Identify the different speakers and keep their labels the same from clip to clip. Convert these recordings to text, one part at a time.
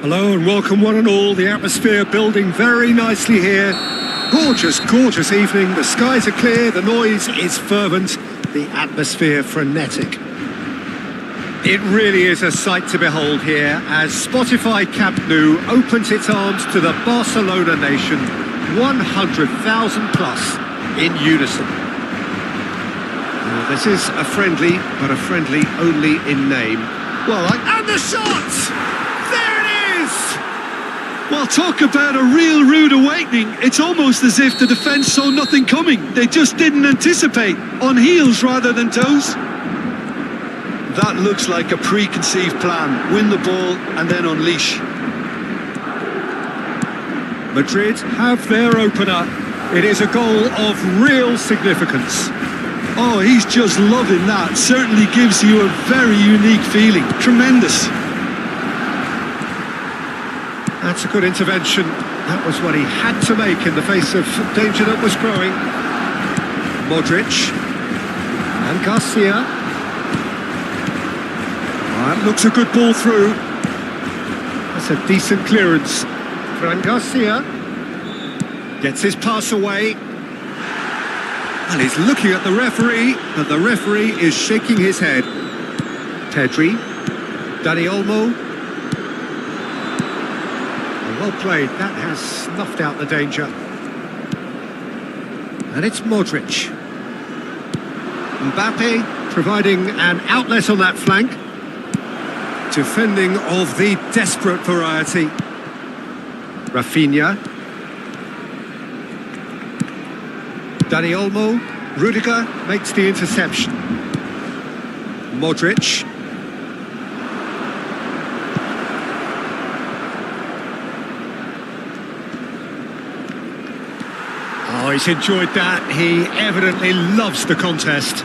Speaker 1: Hello and welcome one and all. The atmosphere building very nicely here. Gorgeous, gorgeous evening. The skies are clear, the noise is fervent, the atmosphere frenetic. It really is a sight to behold here as Spotify Camp Nou opens its arms to the Barcelona nation, 100,000 plus in unison. Well, this is a friendly, but a friendly only in name. Well, and the shot!
Speaker 2: Well, talk about a real rude awakening. It's almost as if the defence saw nothing coming. They just didn't anticipate. On heels rather than toes. That looks like a preconceived plan. Win the ball and then unleash.
Speaker 1: Madrid have their opener. It is a goal of real significance.
Speaker 2: Oh, he's just loving that. Certainly gives you a very unique feeling. Tremendous.
Speaker 1: That's a good intervention. That was what he had to make in the face of danger that was growing. Modric. And Garcia. That looks a good ball through. That's a decent clearance. Fran Garcia. Gets his pass away. And he's looking at the referee, but the referee is shaking his head. Pedri. Dani Olmo. Well played, that has snuffed out the danger. And it's Modric. Mbappe providing an outlet on that flank. Defending of the desperate variety. Rafinha. Dani Olmo. Rudiger makes the interception. Modric. Oh, he's enjoyed that. He evidently loves the contest.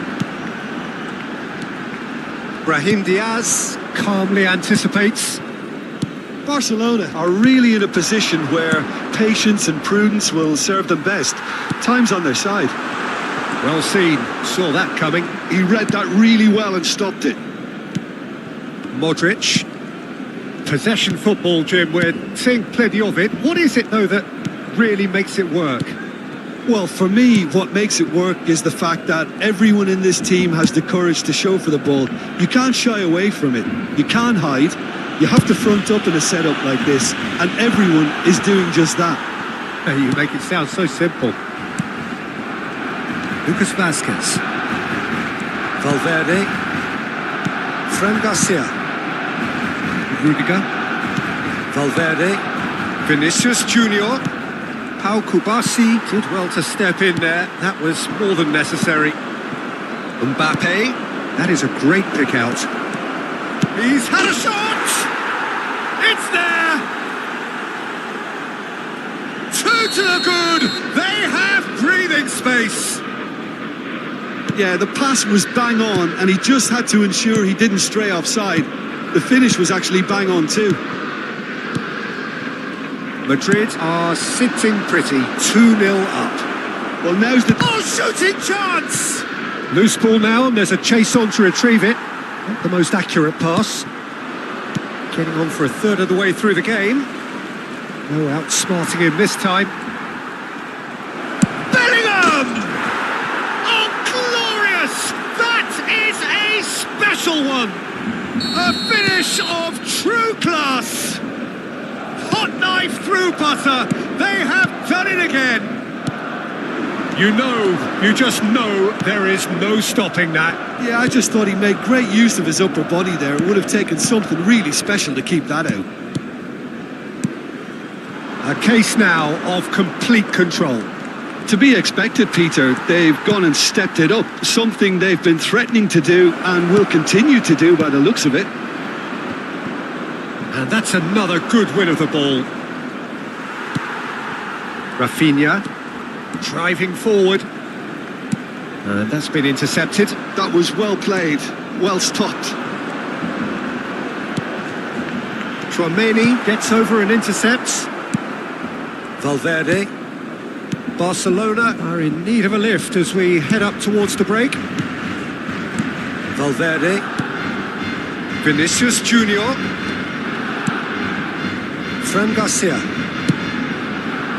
Speaker 1: Brahim Diaz calmly anticipates.
Speaker 2: Barcelona are really in a position where patience and prudence will serve them best. Time's on their side.
Speaker 1: Well seen. Saw that coming.
Speaker 2: He read that really well and stopped it.
Speaker 1: Modric. Possession football, Jim. We're seeing plenty of it. What is it, though, that really makes it work?
Speaker 2: Well, for me, what makes it work is the fact that everyone in this team has the courage to show for the ball. You can't shy away from it. You can't hide. You have to front up in a setup like this, and everyone is doing just that.
Speaker 1: You make it sound so simple. Lucas Vazquez. Valverde. Fran Garcia. Rudiger. Valverde. Vinicius Junior. Pau Kubasi did well to step in there. That was more than necessary. Mbappe. That is a great pick out. He's had a shot! It's there! Two to the good! They have breathing space!
Speaker 2: Yeah, the pass was bang on, and he just had to ensure he didn't stray offside. The finish was actually bang on too.
Speaker 1: Madrid are sitting pretty, 2-0 up.
Speaker 2: Well, now's the...
Speaker 1: Oh, shooting chance! Loose ball now, and there's a chase on to retrieve it. Not the most accurate pass. Getting on for a third of the way through the game. No outsmarting him this time. Bellingham! Oh, glorious! That is a special one! A finish of true class! Hot knife through butter! They have done it again! You just know there is no stopping that.
Speaker 2: Yeah, I just thought he made great use of his upper body there. It would have taken something really special to keep that out.
Speaker 1: A case now of complete control.
Speaker 2: To be expected, Peter. They've gone and stepped it up. Something they've been threatening to do and will continue to do by the looks of it.
Speaker 1: And that's another good win of the ball. Rafinha driving forward. And that's been intercepted.
Speaker 2: That was well played, well stopped.
Speaker 1: Tchouaméni gets over and intercepts. Valverde. Barcelona are in need of a lift as we head up towards the break. Valverde. Vinicius Junior. Fran Garcia.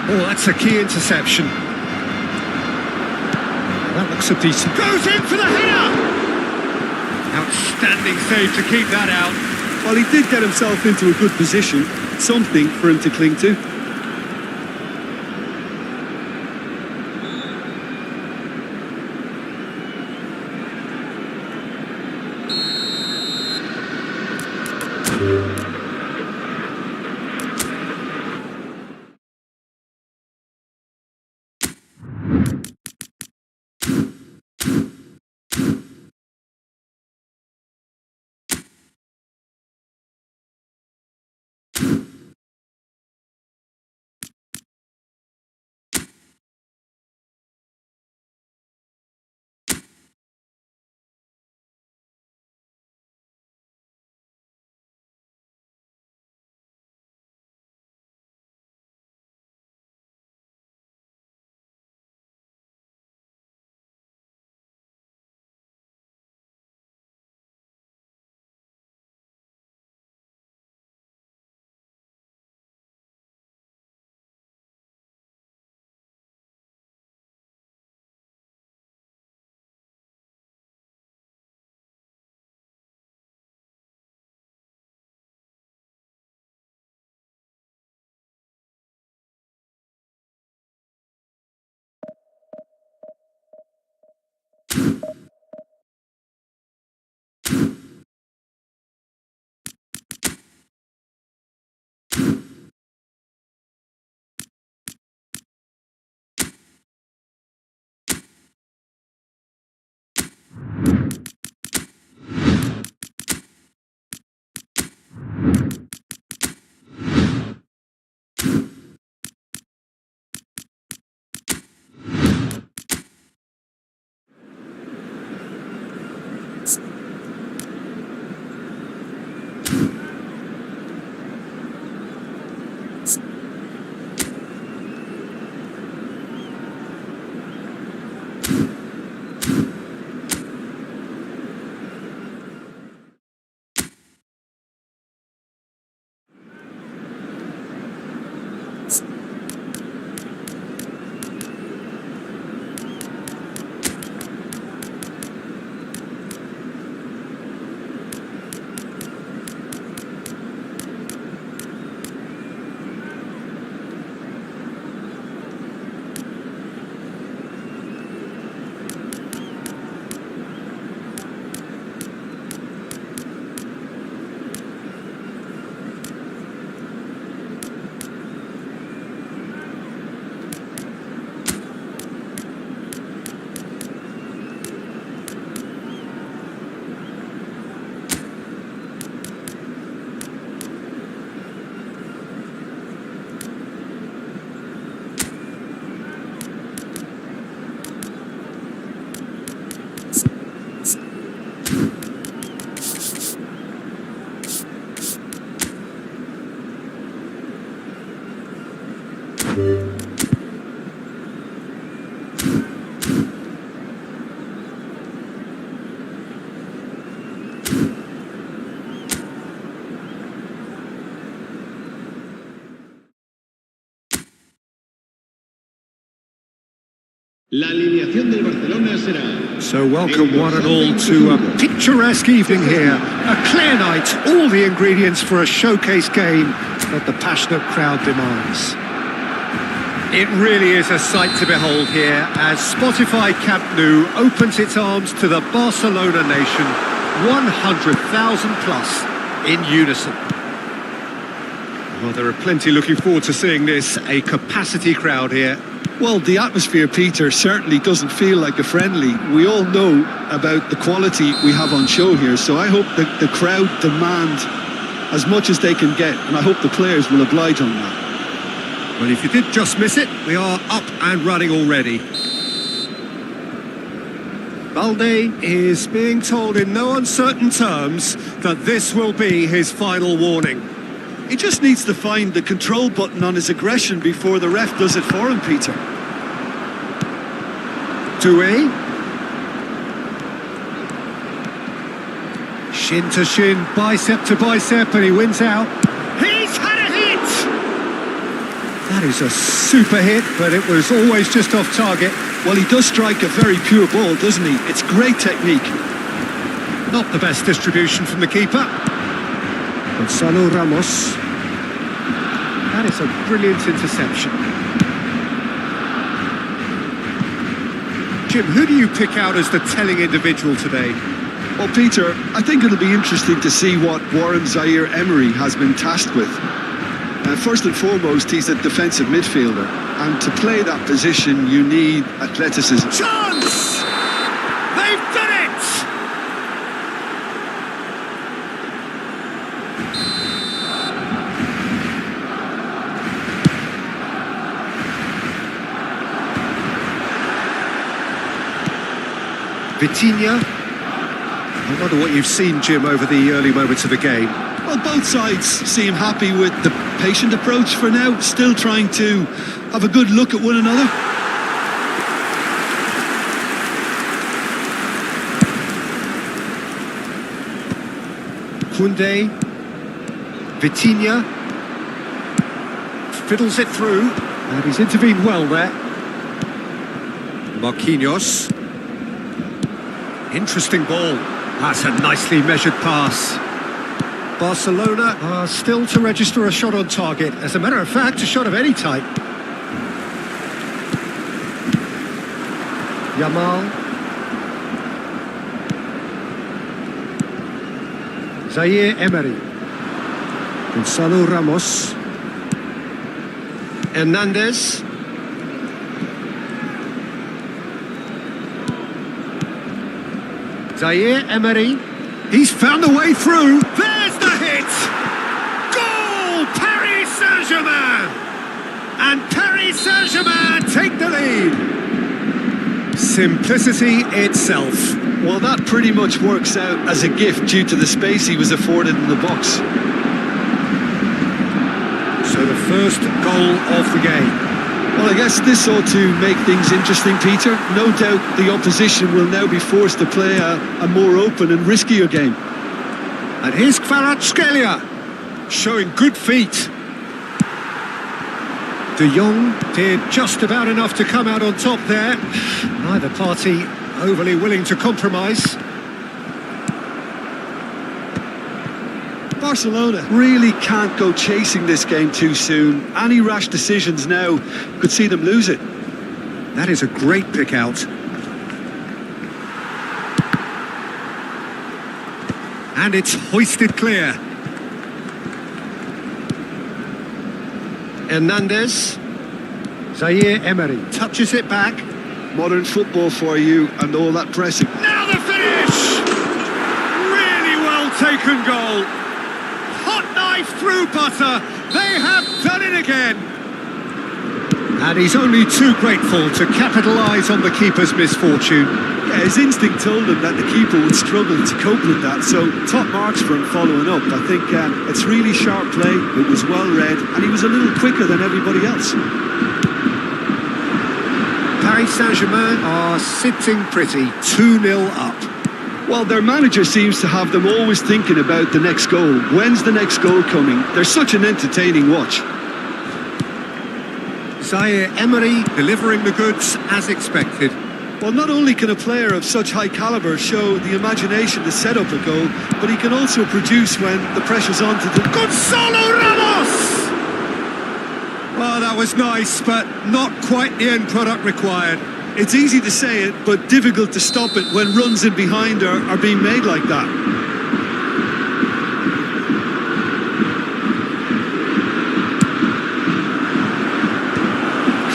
Speaker 1: Oh, that's a key interception. That looks a decent... Goes in for the header! Outstanding save to keep that out.
Speaker 2: Well, he did get himself into a good position. Something for him to cling to.
Speaker 3: La alineación del Barcelona será...
Speaker 1: So welcome one and all to a picturesque evening here. A clear night, all the ingredients for a showcase game that the passionate crowd demands. It really is a sight to behold here as Spotify Camp Nou opens its arms to the Barcelona nation, 100,000 plus in unison. Well, there are plenty looking forward to seeing this, a capacity crowd here.
Speaker 2: Well, the atmosphere, Peter, certainly doesn't feel like a friendly. We all know about the quality we have on show here, so I hope that the crowd demand as much as they can get, and I hope the players will oblige on that.
Speaker 1: Well, if you did just miss it, we are up and running already. Balde is being told in no uncertain terms that this will be his final warning.
Speaker 2: He just needs to find the control button on his aggression before the ref does it for him, Peter.
Speaker 1: Doué. Shin to shin, bicep to bicep, and he wins out. He's had a hit! That is a super hit, but it was always just off target.
Speaker 2: Well, he does strike a very pure ball, doesn't he? It's great technique.
Speaker 1: Not the best distribution from the keeper. Gonzalo Ramos. That is a brilliant interception. Jim, who do you pick out as the telling individual today?
Speaker 2: Well, Peter, I think it'll be interesting to see what Warren Zaire-Emery has been tasked with. First and foremost, he's a defensive midfielder, and to play that position, you need athleticism.
Speaker 1: Chance! They've done it! Vitinha. I wonder what you've seen, Jim, over the early moments of the game.
Speaker 2: Well, both sides seem happy with the patient approach for now, still trying to have a good look at one another.
Speaker 1: Koundé, Vitinha, fiddles it through, and he's intervened well there. Marquinhos. Interesting ball. That's a nicely measured pass. Barcelona are still to register a shot on target. As a matter of fact, a shot of any type. Yamal. Zaire-Emery. Gonzalo Ramos. Hernandez. Zaire-Emery. He's found a way through. There's the hit! Goal! Paris Saint-Germain! And Paris Saint-Germain take the lead. Simplicity itself.
Speaker 2: Well, that pretty much works out as a gift due to the space he was afforded in the box.
Speaker 1: So the first goal of the game.
Speaker 2: Well, I guess this ought to make things interesting, Peter. No doubt the opposition will now be forced to play a more open and riskier game.
Speaker 1: And here's Kvaratskhelia, showing good feet. De Jong did just about enough to come out on top there. Neither party overly willing to compromise.
Speaker 2: Barcelona really can't go chasing this game too soon. Any rash decisions now could see them lose it.
Speaker 1: That is a great pick out. And it's hoisted clear. Hernandez. Zaire-Emery touches it back.
Speaker 2: Modern football for you and all that pressing.
Speaker 1: Now the finish! Really well taken goal. Hot knife through butter. They have done it again. And he's only too grateful to capitalise on the keeper's misfortune.
Speaker 2: Yeah, his instinct told him that the keeper would struggle to cope with that, so top marks for him following up. I think it's really sharp play, it was well read, and he was a little quicker than everybody else.
Speaker 1: Paris Saint-Germain are sitting pretty, 2-0 up.
Speaker 2: Well, their manager seems to have them always thinking about the next goal. When's the next goal coming? They're such an entertaining watch.
Speaker 1: Zaire Emery delivering the goods as expected.
Speaker 2: Well, not only can a player of such high caliber show the imagination to set up a goal, but he can also produce when the pressure's on to the...
Speaker 1: Gonzalo Ramos! Oh, that was nice, but not quite the end product required.
Speaker 2: It's easy to say it, but difficult to stop it when runs in behind are being made like that.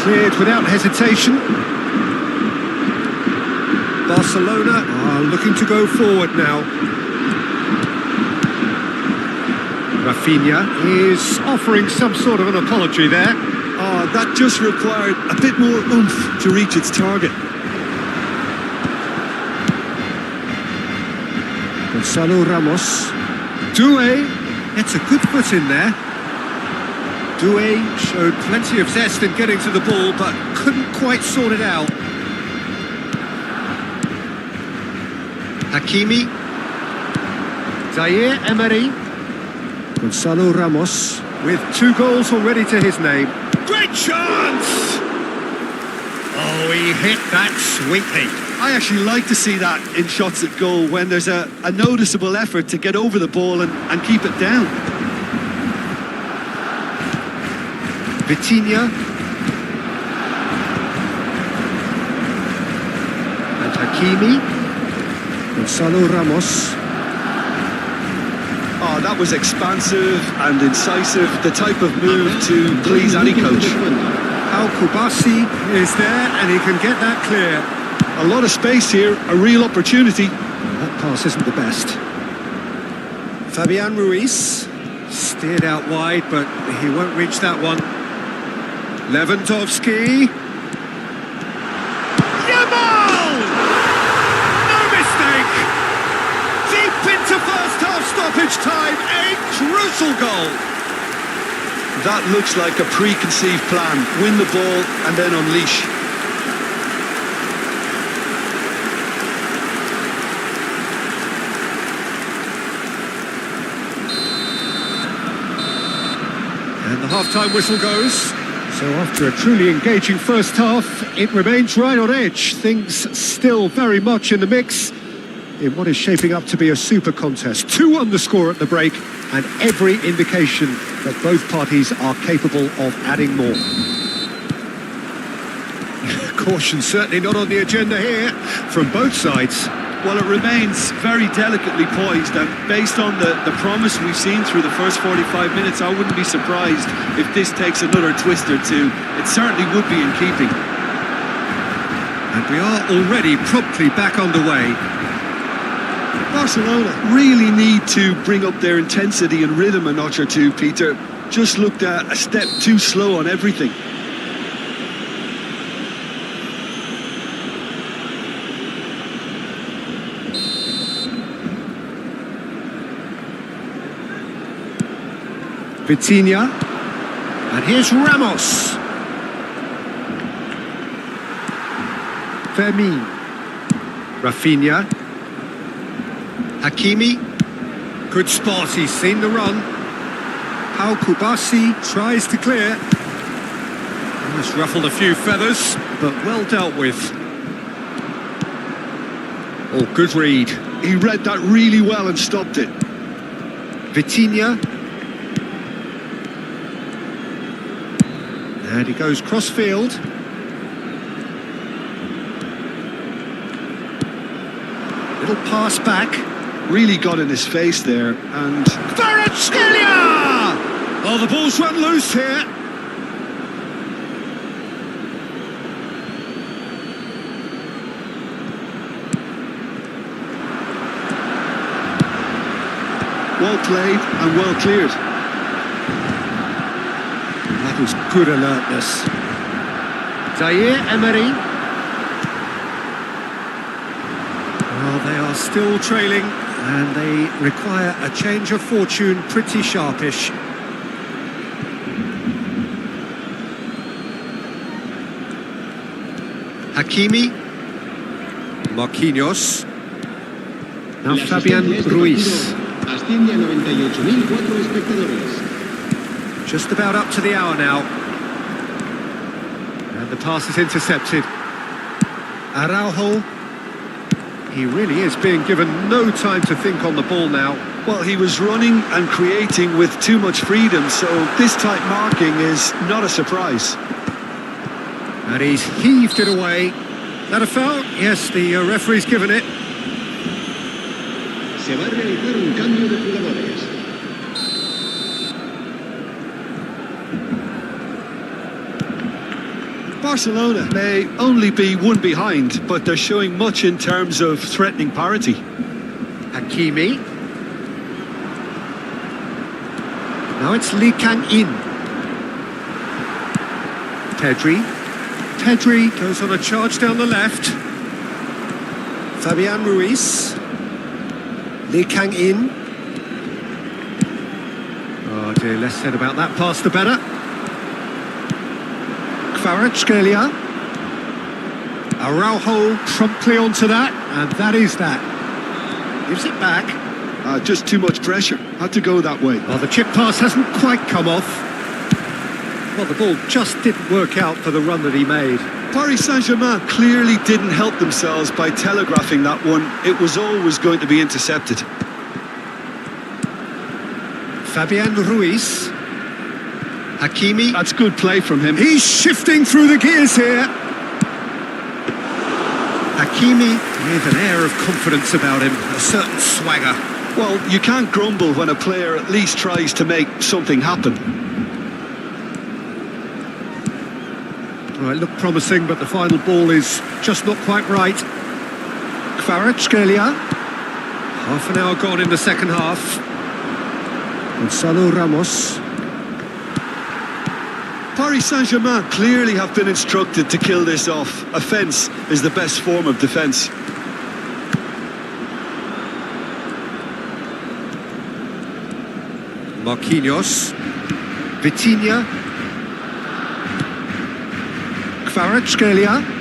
Speaker 1: Cleared without hesitation. Barcelona are looking to go forward now. Rafinha is offering some sort of an apology there.
Speaker 2: Oh, that just required a bit more oomph to reach its target.
Speaker 1: Gonzalo Ramos. Doué gets a good foot in there. Doué showed plenty of zest in getting to the ball, but couldn't quite sort it out. Hakimi. Zaire Emery. Gonzalo Ramos with 2 goals already to his name. Great chance! Oh, he hit that sweetly.
Speaker 2: I actually like to see that in shots at goal when there's a noticeable effort to get over the ball and keep it down.
Speaker 1: Vitinha. And Hakimi. Gonzalo Ramos.
Speaker 2: Oh, that was expansive and incisive, the type of move to please any coach.
Speaker 1: Kubasi is there and he can get that clear.
Speaker 2: A lot of space here, a real opportunity.
Speaker 1: That pass isn't the best. Fabian Ruiz steered out wide, but he won't reach that one. Lewandowski. Stoppage time, a crucial goal.
Speaker 2: That looks like a preconceived plan. Win the ball and then unleash.
Speaker 1: And the half-time whistle goes. So after a truly engaging first half, it remains right on edge. Things still very much in the mix in what is shaping up to be a super contest. 2-1 the score at the break, and every indication that both parties are capable of adding more. Caution certainly not on the agenda here from both sides.
Speaker 2: Well, it remains very delicately poised, and based on the promise we've seen through the first 45 minutes, I wouldn't be surprised if this takes another twist or two. It certainly would be in keeping.
Speaker 1: And we are already promptly back underway.
Speaker 2: Barcelona really need to bring up their intensity and rhythm a notch or two, Peter. Just looked a step too slow on everything.
Speaker 1: Vitinha. And here's Ramos. Fermin. Rafinha. Hakimi. Good spot, he's seen the run. Kubasi tries to clear. Almost ruffled a few feathers, but well dealt with. Oh, good read.
Speaker 2: He read that really well and stopped it.
Speaker 1: Vitinha. And he goes cross-field. Little pass back.
Speaker 2: Really got in his face there, and...
Speaker 1: Kvaratskhelia! Oh, the ball's run loose here.
Speaker 2: Well played and well cleared.
Speaker 1: That was good alertness. Zaire Emery. Well, they are still trailing, and they require a change of fortune pretty sharpish. Hakimi. Marquinhos. Now Fabian Ruiz.
Speaker 3: Asciende a 98.004 espectadores.
Speaker 1: Just about up to the hour now. And the pass is intercepted. Araujo. He really is being given no time to think on the ball now.
Speaker 2: Well, he was running and creating with too much freedom, so this tight marking is not a surprise.
Speaker 1: And he's heaved it away. Is that a foul? Yes, the referee's given it.
Speaker 3: Se va a realizar un cambio de jugadores.
Speaker 2: Barcelona may only be one behind, but they're showing much in terms of threatening parity.
Speaker 1: Hakimi. Now it's Lee Kang-in. Pedri goes on a charge down the left. Fabian Ruiz. Lee Kang-in. Oh dear, less said about that pass the better. Kvaratskhelia. Araujo promptly onto that, and that is that. Gives it back.
Speaker 2: Just too much pressure. Had to go that way.
Speaker 1: Well, the chip pass hasn't quite come off. Well, the ball just didn't work out for the run that he made.
Speaker 2: Paris Saint-Germain clearly didn't help themselves by telegraphing that one. It was always going to be intercepted.
Speaker 1: Fabian Ruiz. Hakimi.
Speaker 2: That's good play from him.
Speaker 1: He's shifting through the gears here. Hakimi with an air of confidence about him, a certain swagger.
Speaker 2: Well, you can't grumble when a player at least tries to make something happen.
Speaker 1: Well, it looked promising, but the final ball is just not quite right. Kvaratskhelia. Half an hour gone in the second half. Gonzalo Ramos.
Speaker 2: Paris Saint-Germain clearly have been instructed to kill this off. Offence is the best form of defence.
Speaker 1: Marquinhos. Vitinha. Kvaratskhelia.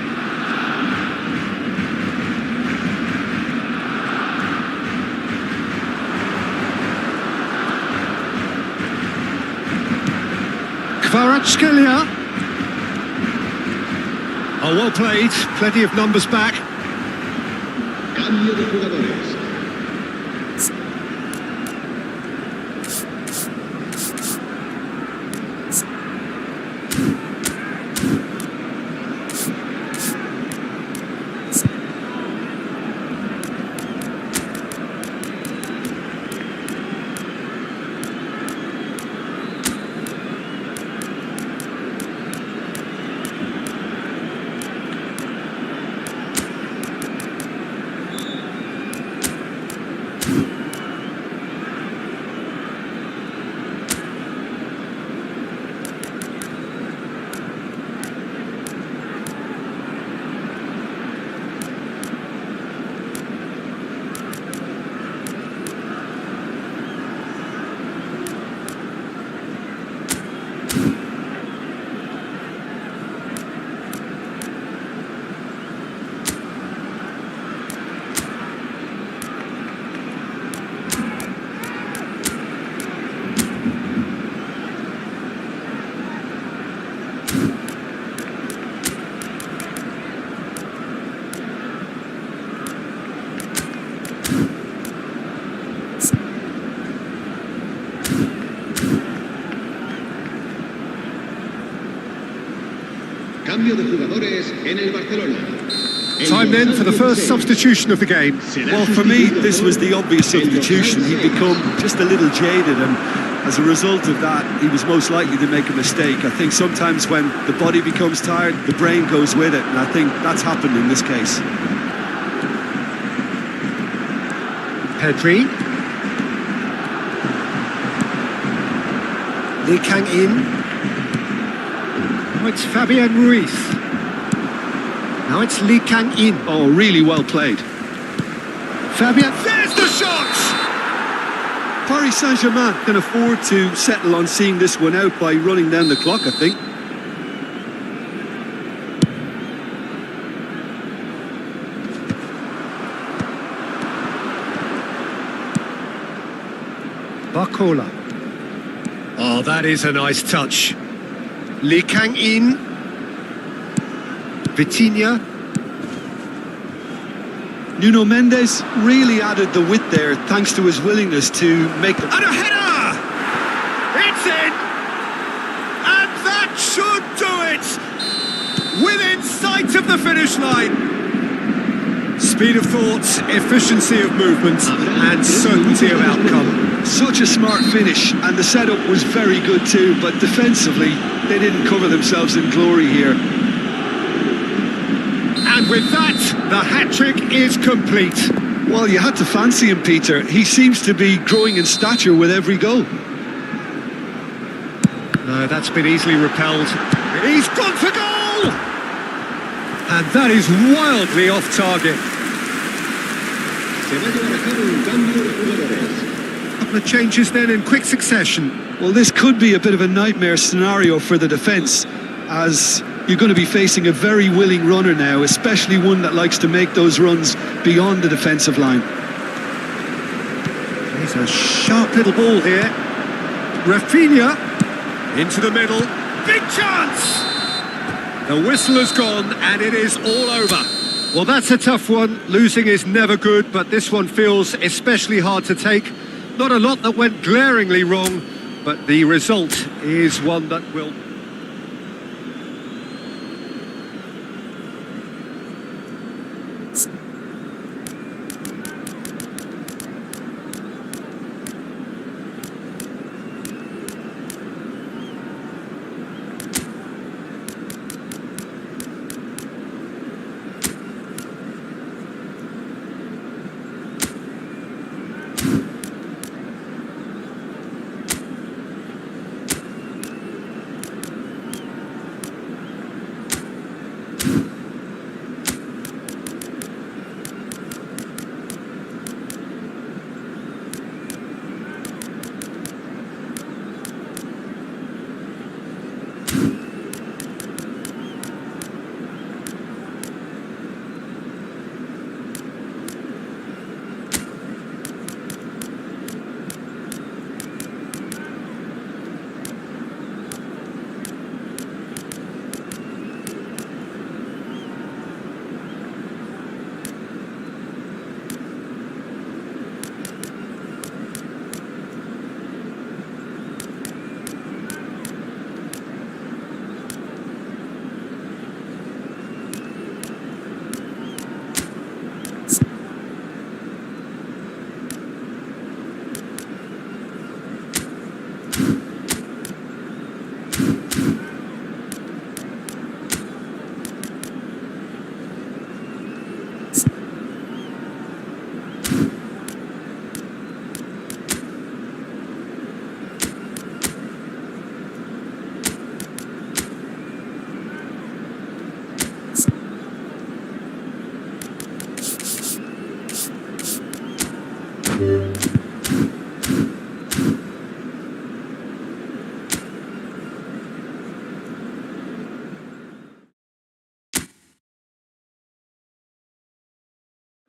Speaker 1: Kvaratskhelia. Oh, well played. Plenty of numbers back.
Speaker 3: Cambio de jugadores. Cambio de jugadores en el Barcelona.
Speaker 1: Time then for the first substitution of the game.
Speaker 2: Well, for me, this was the obvious substitution. He'd become just a little jaded, and as a result of that, he was most likely to make a mistake. I think sometimes when the body becomes tired, the brain goes with it, and I think that's happened in this case.
Speaker 1: Pedri. Lee Kang-in. Now it's Fabian Ruiz. Now it's Lee Kang-in.
Speaker 2: Oh, really well played.
Speaker 1: Fabian, there's the shot!
Speaker 2: Paris Saint-Germain can afford to settle on seeing this one out by running down the clock, I think.
Speaker 1: Barcola. Oh, that is a nice touch. Lee Kang-in. Vitinha.
Speaker 2: Nuno Mendes really added the width there thanks to his willingness to make the...
Speaker 1: And a header! It's in! And that should do it! Within sight of the finish line. Speed of thought, efficiency of movement, and certainty of outcome.
Speaker 2: Such a smart finish, and the setup was very good too, but defensively, they didn't cover themselves in glory here.
Speaker 1: And with that, the hat-trick is complete.
Speaker 2: Well, you had to fancy him, Peter. He seems to be growing in stature with every goal.
Speaker 1: No, that's been easily repelled. He's gone for goal! And that is wildly off target.
Speaker 3: Se va a llevar a cabo un cambio de jugadores.
Speaker 1: Couple of changes then in quick succession.
Speaker 2: Well, this could be a bit of a nightmare scenario for the defence, as you're going to be facing a very willing runner now, especially one that likes to make those runs beyond the defensive line.
Speaker 1: He's a sharp little ball here. Rafinha into the middle. Big chance! The whistle has gone and it is all over. Well, that's a tough one. Losing is never good, but this one feels especially hard to take. Not a lot that went glaringly wrong, but the result is one that will...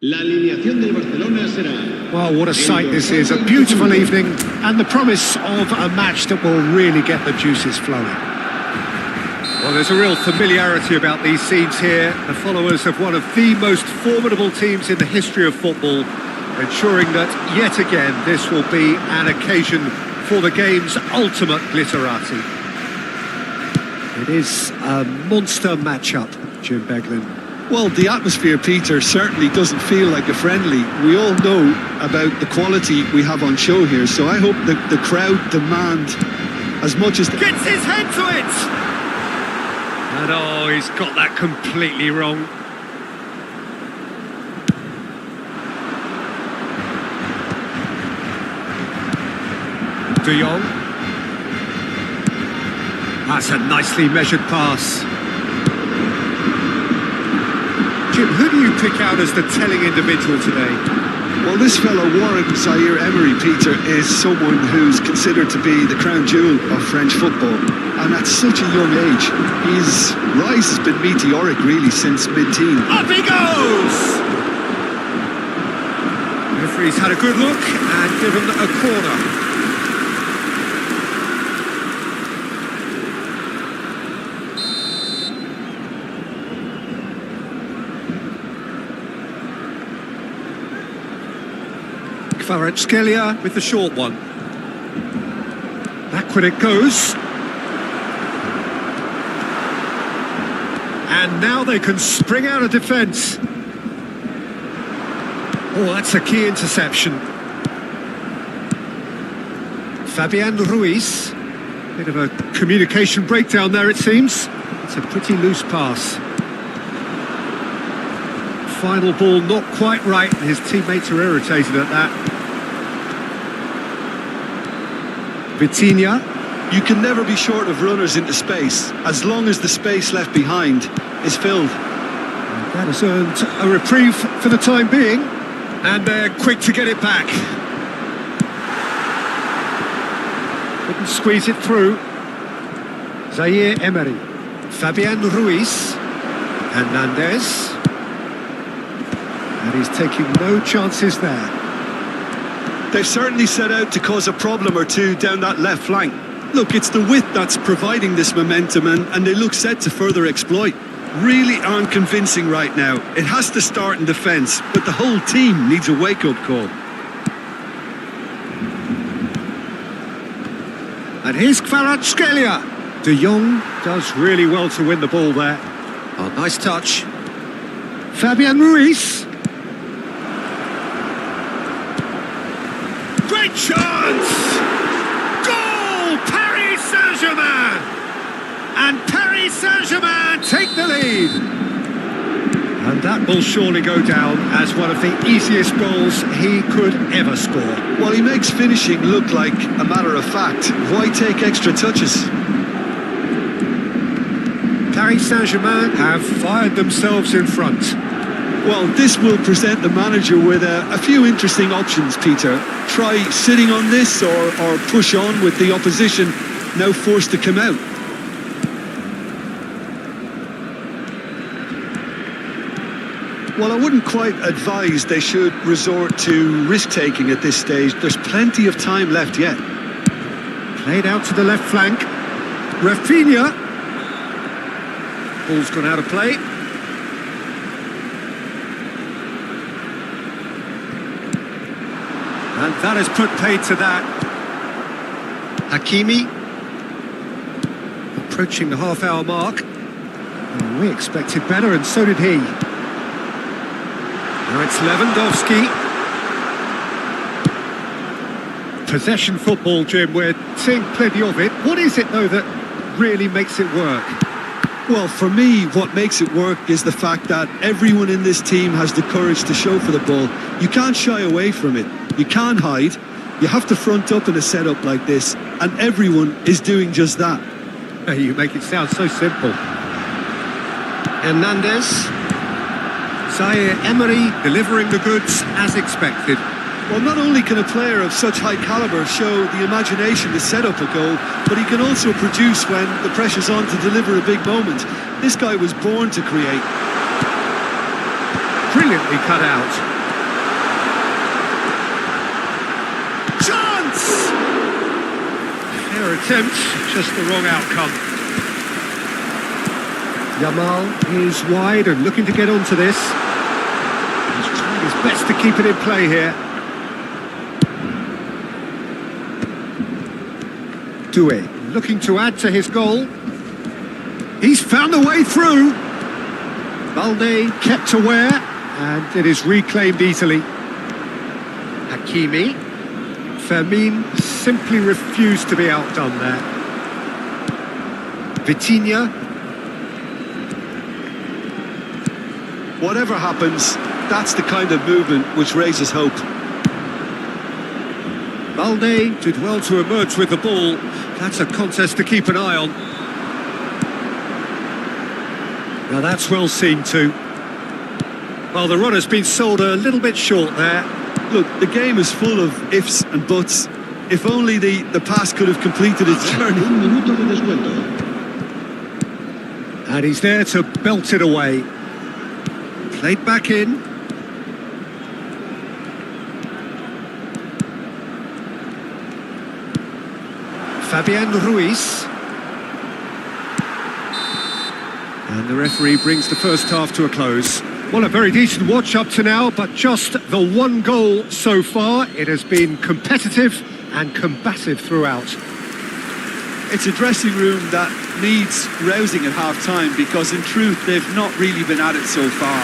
Speaker 3: La alineación del Barcelona será...
Speaker 1: Well, what a sight this is. A beautiful evening and the promise of a match that will really get the juices flowing. Well, there's a real familiarity about these scenes here. The followers of one of the most formidable teams in the history of football, ensuring that yet again this will be an occasion for the game's ultimate glitterati. It is a monster matchup, Jim Beglin.
Speaker 2: Well, the atmosphere, Peter, certainly doesn't feel like a friendly. We all know about the quality we have on show here, so I hope that the crowd demand as much as...
Speaker 1: Gets his head to it! And oh, he's got that completely wrong. De Jong. That's a nicely measured pass. Jim, who do you pick out as the telling individual today?
Speaker 2: Well, this fellow, Warren Zaire-Emery, Peter, is someone who's considered to be the crown jewel of French football. And at such a young age, his rise has been meteoric, really, since mid-teen.
Speaker 1: Up he goes! The referee's had a good look and given a corner. Kvaratskhelia with the short one. Backward it goes. And now they can spring out of defence. Oh, that's a key interception. Fabian Ruiz. Bit of a communication breakdown there, it seems. It's a pretty loose pass. Final ball not quite right, and his teammates are irritated at that. Vitinha.
Speaker 2: You can never be short of runners into space, as long as the space left behind is filled.
Speaker 1: That has earned a reprieve for the time being, and they're quick to get it back. Couldn't squeeze it through. Zaire Emery. Fabian Ruiz. Hernandez. And he's taking no chances there.
Speaker 2: They've certainly set out to cause a problem or two down that left flank. Look, it's the width that's providing this momentum, and they look set to further exploit. Really aren't convincing right now. It has to start in defence, but the whole team needs a wake-up call.
Speaker 1: And here's Kvaratskhelia. De Jong does really well to win the ball there. Oh, nice touch. Fabian Ruiz. Great chance! Goal! Paris Saint-Germain! And Paris Saint-Germain take the lead. And that will surely go down as one of the easiest goals he could ever score.
Speaker 2: Well, he makes finishing look like a matter of fact. Why take extra touches?
Speaker 1: Paris Saint-Germain have fired themselves in front.
Speaker 2: Well, this will present the manager with a few interesting options, Peter. Try sitting on this or push on with the opposition now forced to come out. Well, I wouldn't quite advise they should resort to risk-taking at this stage. There's plenty of time left yet.
Speaker 1: Played out to the left flank. Rafinha. Ball's gone out of play. And that has put paid to that. Hakimi. Approaching the half-hour mark. And we expected better, and so did he. Now it's Lewandowski. Possession football, Jim, we're seeing plenty of it. What is it, though, that really makes it work?
Speaker 2: Well, for me, what makes it work is the fact that everyone in this team has the courage to show for the ball. You can't shy away from it. You can't hide. You have to front up in a setup like this, and everyone is doing just that.
Speaker 1: You make it sound so simple. Hernandez. Zaire Emery delivering the goods as expected.
Speaker 2: Well, not only can a player of such high calibre show the imagination to set up a goal, but he can also produce when the pressure's on to deliver a big moment. This guy was born to create.
Speaker 1: Brilliantly cut out. Chance! Fair attempt, just the wrong outcome. Yamal is wide and looking to get onto this. He's trying his best to keep it in play here. Doué looking to add to his goal. He's found a way through. Balde kept aware, and it is reclaimed easily. Hakimi. Fermin simply refused to be outdone there. Vitinha.
Speaker 2: Whatever happens, that's the kind of movement which raises hope.
Speaker 1: Balde did well to emerge with the ball. That's a contest to keep an eye on. Now that's well seen too. Well, the runner's been sold a little bit short there.
Speaker 2: Look, the game is full of ifs and buts. If only the pass could have completed its journey.
Speaker 1: And he's there to belt it away. Played back in. Fabian Ruiz. And the referee brings the first half to a close. Well, a very decent watch up to now, but just the one goal so far. It has been competitive and combative throughout.
Speaker 2: It's a dressing room that needs rousing at half-time because in truth they've not really been at it so far.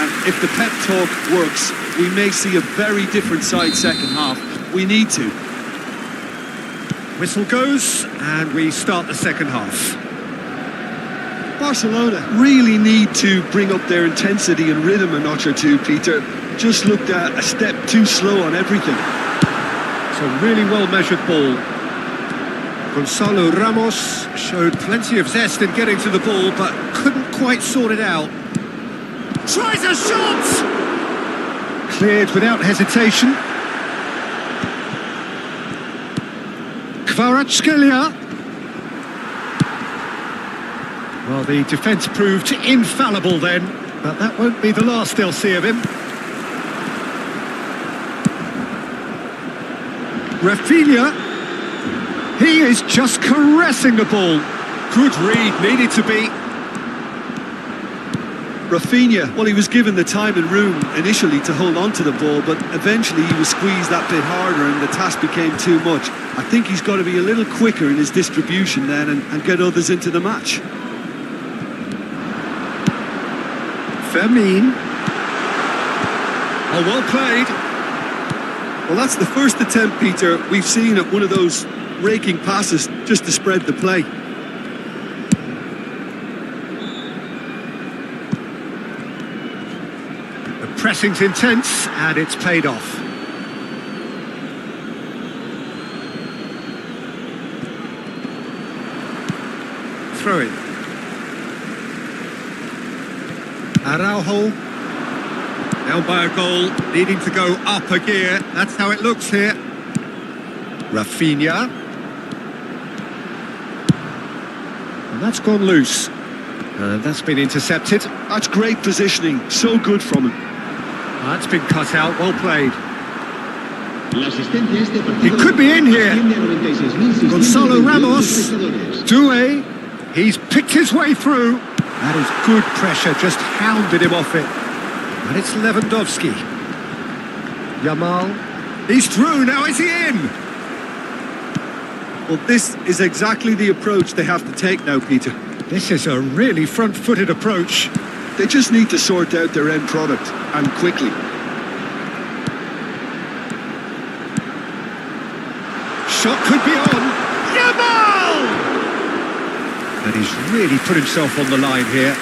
Speaker 2: And if the pep talk works, we may see a very different side second half. We need to.
Speaker 1: Whistle goes and we start the second half.
Speaker 2: Barcelona really need to bring up their intensity and rhythm a notch or two, Peter. Just looked at a step too slow on everything.
Speaker 1: It's a really well-measured ball. Gonzalo Ramos showed plenty of zest in getting to the ball, but couldn't quite sort it out. Tries a shot! Cleared without hesitation. Kvaratskhelia. Well, the defence proved infallible then, but that won't be the last they'll see of him. Rafinha. He is just caressing the ball. Good read, needed to be.
Speaker 2: Rafinha, well, he was given the time and room initially to hold on to the ball, but eventually he was squeezed that bit harder and the task became too much. I think he's got to be a little quicker in his distribution then and get others into the match.
Speaker 1: Fermin. Oh, well played.
Speaker 2: Well, that's the first attempt, Peter, we've seen at one of those raking passes just to spread the play.
Speaker 1: The pressing's intense and it's paid off. Throw it. Araujo. Down by a goal, needing to go up a gear. That's how it looks here. Rafinha. And that's gone loose. And that's been intercepted.
Speaker 2: That's great positioning, so good from him.
Speaker 1: That's been cut out, well played.
Speaker 3: He
Speaker 1: could be in here. Gonzalo Ramos. Doué. He's picked his way through. That is good pressure, just hounded him off it. And it's Lewandowski. Yamal. He's through, now is he in?
Speaker 2: Well, this is exactly the approach they have to take now, Peter.
Speaker 1: This is a really front-footed approach.
Speaker 2: They just need to sort out their end product, and quickly.
Speaker 1: Shot could be on. Yamal! And he's really put himself on the line here.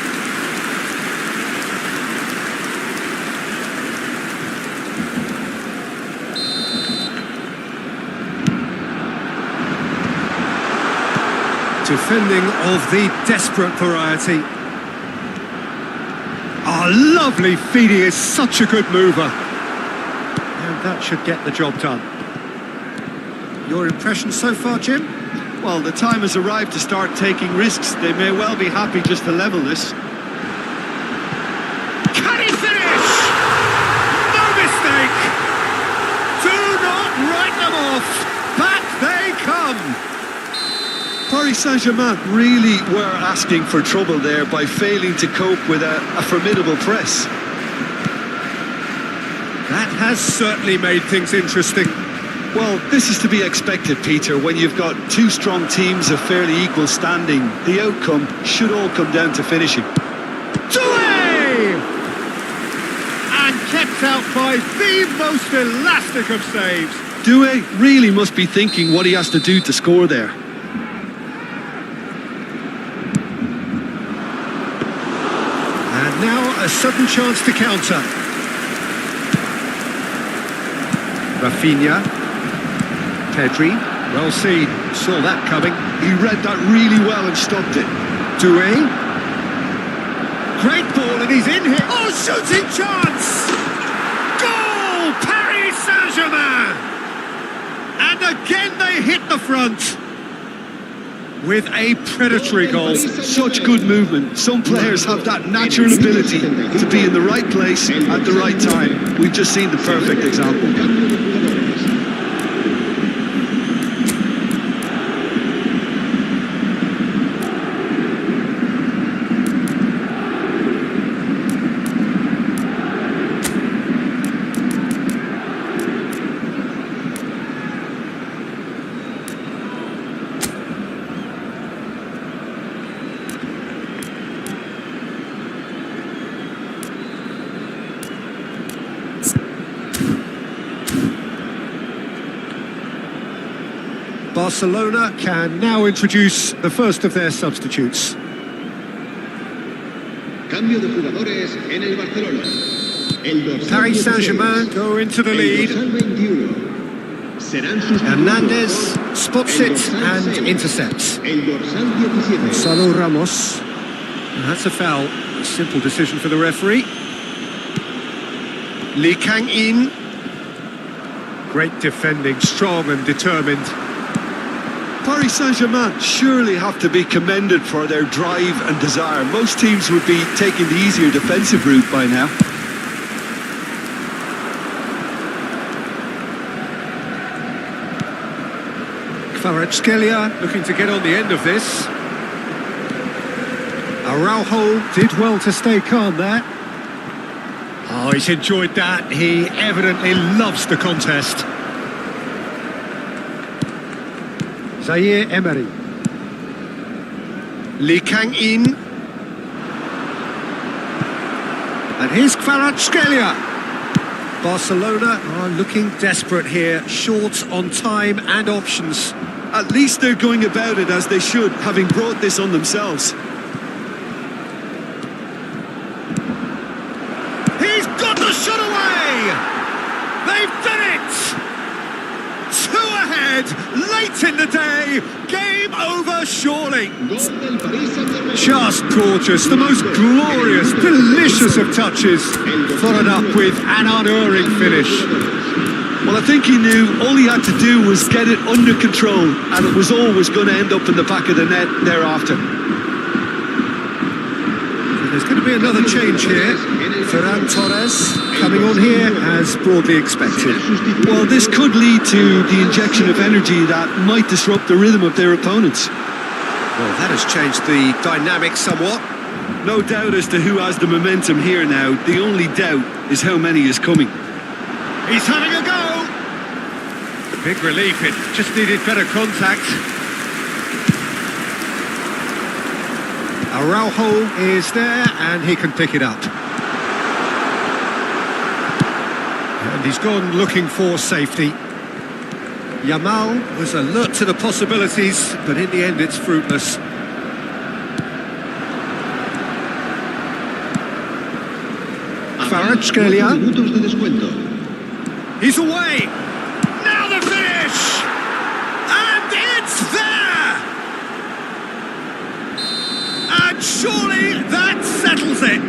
Speaker 1: Defending of the desperate variety. Oh, lovely feed. He is such a good mover. And that should get the job done. Your impression so far, Jim?
Speaker 2: Well, the time has arrived to start taking risks. They may well be happy just to level this.
Speaker 1: Can he finish? No mistake! Do not write them off. Back they come.
Speaker 2: Paris Saint-Germain really were asking for trouble there by failing to cope with a formidable press.
Speaker 1: That has certainly made things interesting.
Speaker 2: Well, this is to be expected, Peter, when you've got two strong teams of fairly equal standing. The outcome should all come down to finishing.
Speaker 1: Doué! And kept out by the most elastic of saves.
Speaker 2: Doué really must be thinking what he has to do to score there.
Speaker 1: And now a sudden chance to counter. Rafinha. Pedri, well seen, saw that coming.
Speaker 2: He read that really well and stopped it.
Speaker 1: Doué. Great ball and he's in here. Oh, shooting chance! Goal! Paris Saint-Germain! And again they hit the front with a predatory goal.
Speaker 2: Such good movement. Some players have that natural ability to be in the right place at the right time. We've just seen the perfect example.
Speaker 1: Barcelona can now introduce the first of their substitutes.
Speaker 3: Cambio de jugadores en el Barcelona. El dorsal
Speaker 1: Paris
Speaker 3: 16,
Speaker 1: Saint-Germain go into the
Speaker 3: el
Speaker 1: lead.
Speaker 3: dorsal 21. Serán sustituidos
Speaker 1: Hernandez spots
Speaker 3: el
Speaker 1: it
Speaker 3: dorsal
Speaker 1: and
Speaker 3: 6,
Speaker 1: intercepts.
Speaker 3: el dorsal 17.
Speaker 1: Gonzalo Ramos. And that's a foul. A simple decision for the referee. Lee Kang-in. Great defending, strong and determined.
Speaker 2: Paris Saint-Germain surely have to be commended for their drive and desire. Most teams would be taking the easier defensive route by now.
Speaker 1: Kvaratskhelia looking to get on the end of this. Araujo did well to stay calm there. Oh, he's enjoyed that. He evidently loves the contest. Zaire Emery. Lee Kang-in. And here's Kvaratskhelia. Barcelona are looking desperate here, short on time and options.
Speaker 2: At least they're going about it as they should, having brought this on themselves.
Speaker 1: He's got the shot away! They've done it! 2 ahead, late in the day, game over surely.
Speaker 3: Gol del Paris Saint-Germain.
Speaker 1: Just gorgeous, the most glorious, delicious of touches, followed up with an unerring finish.
Speaker 2: Well, I think he knew all he had to do was get it under control, and it was always going to end up in the back of the net thereafter.
Speaker 1: There's going to be another change here. Ferran Torres coming on here as broadly expected.
Speaker 2: Well, this could lead to the injection of energy that might disrupt the rhythm of their opponents.
Speaker 1: Well, that has changed the dynamic somewhat.
Speaker 2: No doubt as to who has the momentum here now. The only doubt is how many is coming.
Speaker 1: He's having a go! Big relief, it just needed better contact. Araujo is there and he can pick it up. And he's gone looking for safety. Yamal was alert to the possibilities, but in the end it's fruitless. Kvaratskhelia.
Speaker 3: Minutos de descuento.
Speaker 1: He's away! Now the finish! And it's there! And surely that settles it!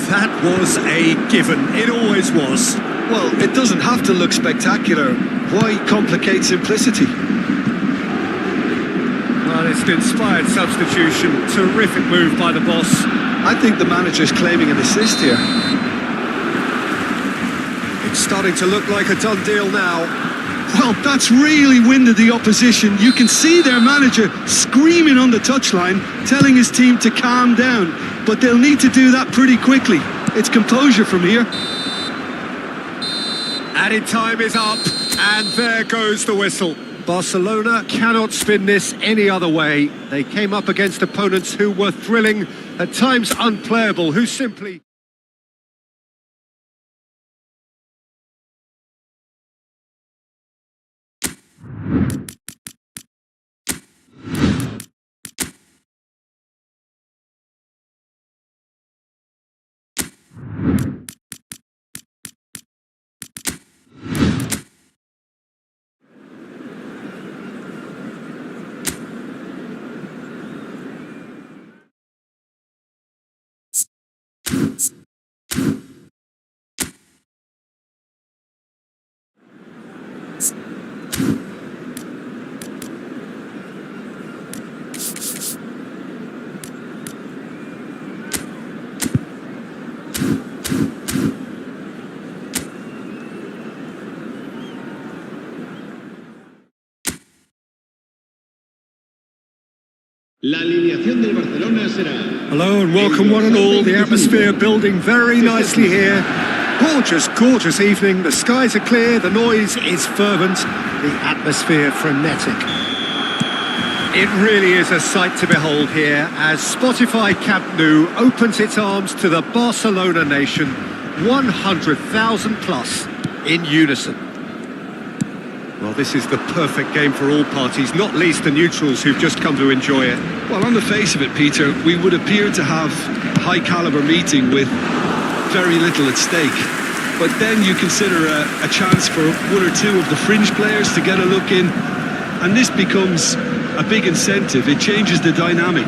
Speaker 1: That was a given. It always was.
Speaker 2: Well, it doesn't have to look spectacular. Why complicate simplicity?
Speaker 1: Well, it's an inspired substitution. Terrific move by the boss.
Speaker 2: I think the manager's claiming an assist here.
Speaker 1: It's starting to look like a done deal now.
Speaker 2: Well, that's really winded the opposition. You can see their manager screaming on the touchline, telling his team to calm down. But they'll need to do that pretty quickly. It's composure from here.
Speaker 1: Added time is up, and there goes the whistle. Barcelona cannot spin this any other way. They came up against opponents who were thrilling, at times unplayable, who simply...
Speaker 3: La alineación del Barcelona será...
Speaker 1: Hello and welcome one and all. The atmosphere building very nicely here. Gorgeous, gorgeous evening. The skies are clear, the noise is fervent, the atmosphere frenetic. It really is a sight to behold here as Spotify Camp Nou opens its arms to the Barcelona nation, 100,000 plus in unison. Well, this is the perfect game for all parties, not least the neutrals who've just come to enjoy it.
Speaker 2: Well, on the face of it, Peter, we would appear to have a high-caliber meeting with very little at stake. But then you consider a chance for one or two of the fringe players to get a look in, and this becomes a big incentive. It changes the dynamic.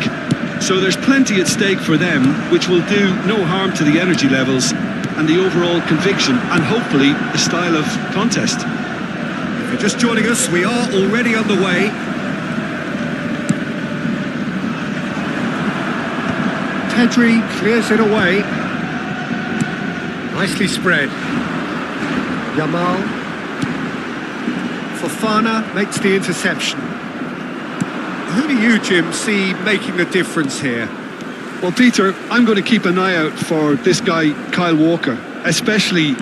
Speaker 2: So there's plenty at stake for them, which will do no harm to the energy levels and the overall conviction, and hopefully the style of contest.
Speaker 1: If you're just joining us, we are already underway. Pedri clears it away. Nicely spread. Yamal. Fofana makes the interception. Who do you, Jim, see making the difference here?
Speaker 2: Well, Peter, I'm going to keep an eye out for this guy, Kyle Walker, especially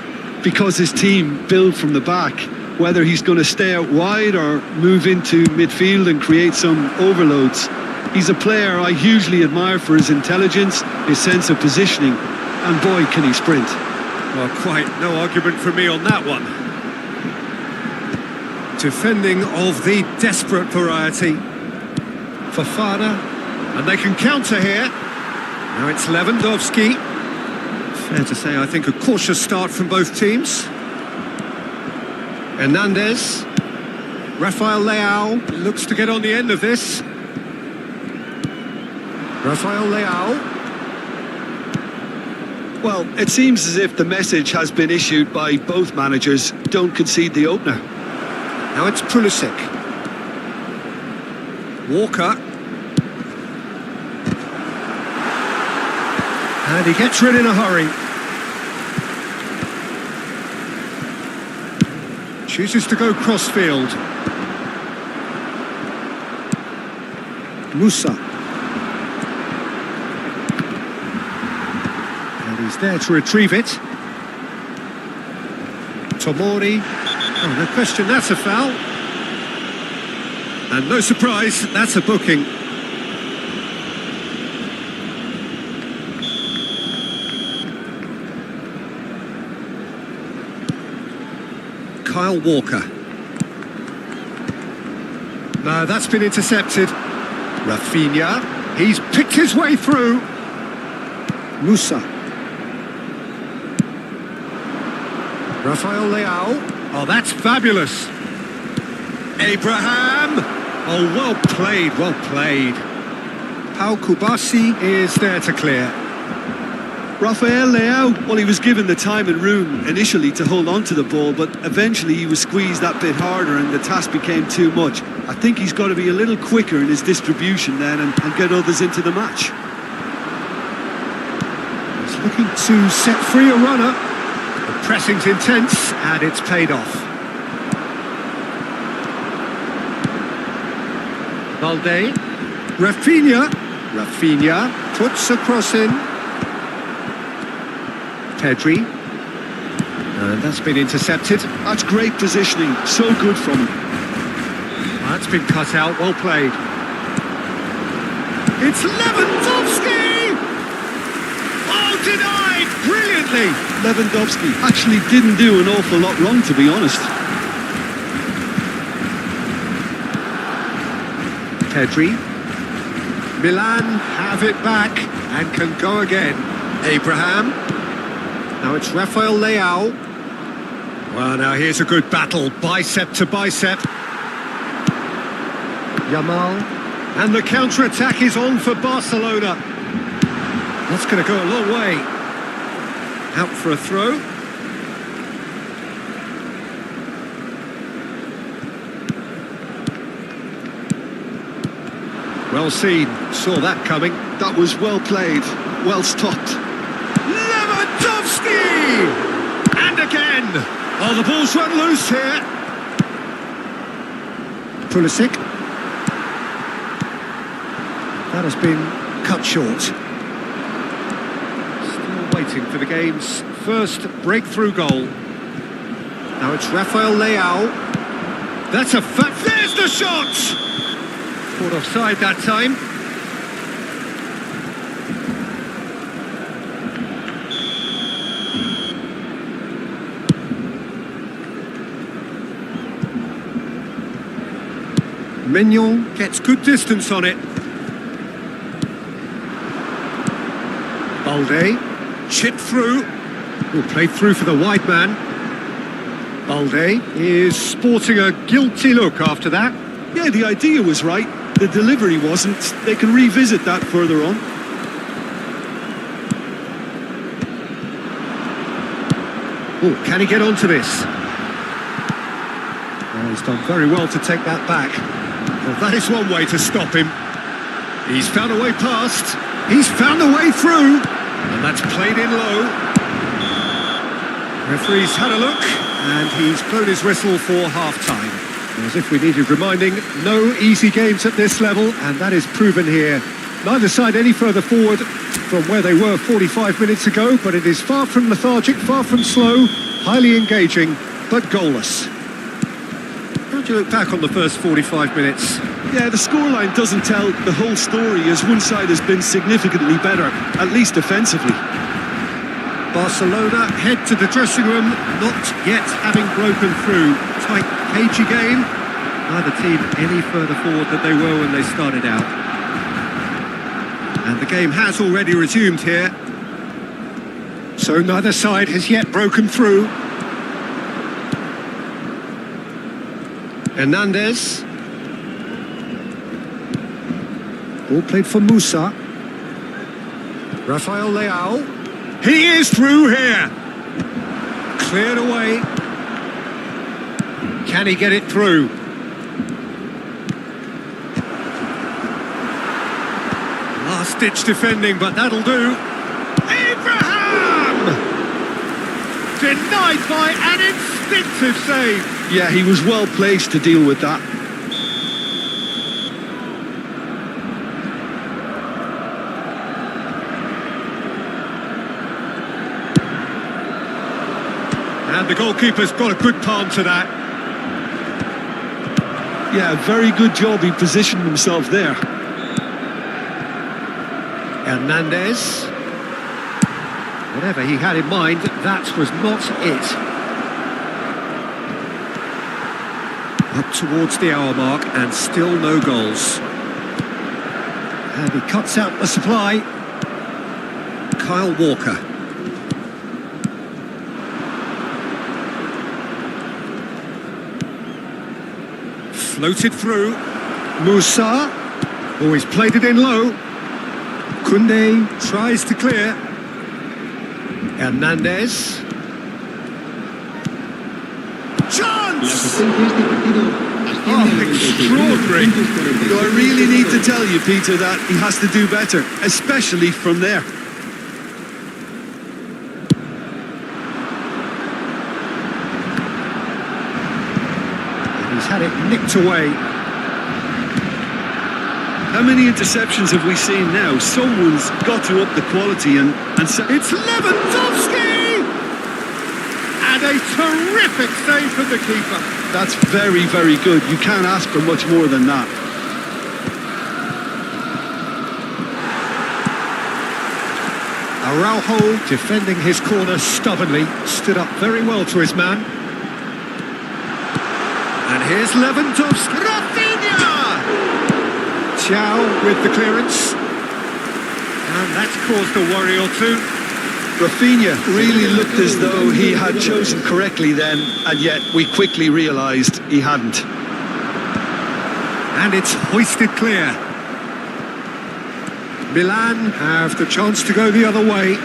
Speaker 2: because his team build from the back. Whether he's going to stay out wide or move into midfield and create some overloads. He's a player I hugely admire for his intelligence, his sense of positioning, and boy, can he sprint.
Speaker 1: Well, quite no argument from me on that one. Defending of the desperate variety. Fofana, and they can counter here. Now it's Lewandowski. Fair to say, I think, a cautious start from both teams. Hernandez. Rafael Leao looks to get on the end of this. Rafael Leao.
Speaker 2: Well, it seems as if the message has been issued by both managers: don't concede the opener.
Speaker 1: Now it's Pulisic. Walker. And he gets rid in a hurry. Chooses to go crossfield. Musa. And he's there to retrieve it. Tomori. Oh, no question, that's a foul. And no surprise, that's a booking. Kyle Walker. No, that's been intercepted. Rafinha. He's picked his way through. Musa. Rafael Leao. Oh, that's fabulous. Abraham. Oh, well played, well played. Pau Kubasi is there to clear.
Speaker 2: Rafael Leao, well, he was given the time and room initially to hold on to the ball, but eventually he was squeezed that bit harder and the task became too much. I think he's got to be a little quicker in his distribution then and get others into the match.
Speaker 1: He's looking to set free a runner. The pressing's intense and it's paid off. Valde. Rafinha puts a cross in. Pedri. And that's been intercepted.
Speaker 2: That's great positioning, so good from him.
Speaker 1: That's been cut out, well played. It's Lewandowski! Oh, denied! Brilliantly!
Speaker 2: Lewandowski actually didn't do an awful lot wrong, to be honest.
Speaker 1: Pedri. Milan have it back and can go again. Abraham. Now it's Rafael Leao. Well, now here's a good battle, bicep to bicep. Yamal. And the counter-attack is on for Barcelona. That's going to go a long way. Out for a throw. Well seen, saw that coming.
Speaker 2: That was well played, well stopped.
Speaker 1: Lewandowski! And again! Oh, the ball's run loose here. Pulisic. That has been cut short. Still waiting for the game's first breakthrough goal. Now it's Rafael Leao. That's a there's the shot! Caught offside that time. Mignon gets good distance on it. Balde, chipped through. Played through for the wide man. Balde is sporting a guilty look after that.
Speaker 2: Yeah, the idea was right. The delivery wasn't. They can revisit that further on.
Speaker 1: Oh, can he get onto this? Oh, he's done very well to take that back. Well, that is one way to stop him. He's found a way past. He's found a way through. And that's played in low. Referee's had a look, and he's blown his whistle for half-time. As if we needed reminding, no easy games at this level, and that is proven here. Neither side any further forward from where they were 45 minutes ago, but it is far from lethargic, far from slow, highly engaging, but goalless. How do you look back on the first 45 minutes?
Speaker 2: Yeah, the scoreline doesn't tell the whole story, as one side has been significantly better, at least defensively.
Speaker 1: Barcelona head to the dressing room, not yet having broken through. Tight, cagey game. Neither team any further forward than they were when they started out. And the game has already resumed here. So neither side has yet broken through. Hernandez. Ball played for Musa. Rafael Leao. He is through here. Cleared away. Can he get it through? Last-ditch defending, but that'll do. Abraham! Denied by an instinctive save.
Speaker 2: Yeah, he was well placed to deal with that.
Speaker 1: And the goalkeeper's got a good palm to that.
Speaker 2: Yeah, very good job. He positioned himself there.
Speaker 1: Hernandez. Whatever he had in mind, that was not it. Up towards the hour mark and still no goals. And he cuts out the supply. Kyle Walker. Floated through. Musa. Oh, he's played it in low. Koundé tries to clear. Hernandez. Chance! Oh, extraordinary.
Speaker 2: Do I really need to tell you, Peter, that he has to do better, especially from there?
Speaker 1: He's had it nicked away.
Speaker 2: How many interceptions have we seen now? Someone's got to up the quality and
Speaker 1: It's Lewandowski! And a terrific save from the keeper.
Speaker 2: that's very, very good. You can't ask for much more than that.
Speaker 1: Araujo defending his corner stubbornly, stood up very well to his man. And here's Lewandowski. Rafinha! Thiaw with the clearance. And that's caused a worry or two.
Speaker 2: Rafinha really looked as though he had chosen correctly then, and yet we quickly realised he hadn't.
Speaker 1: And it's hoisted clear. Milan have the chance to go the other way.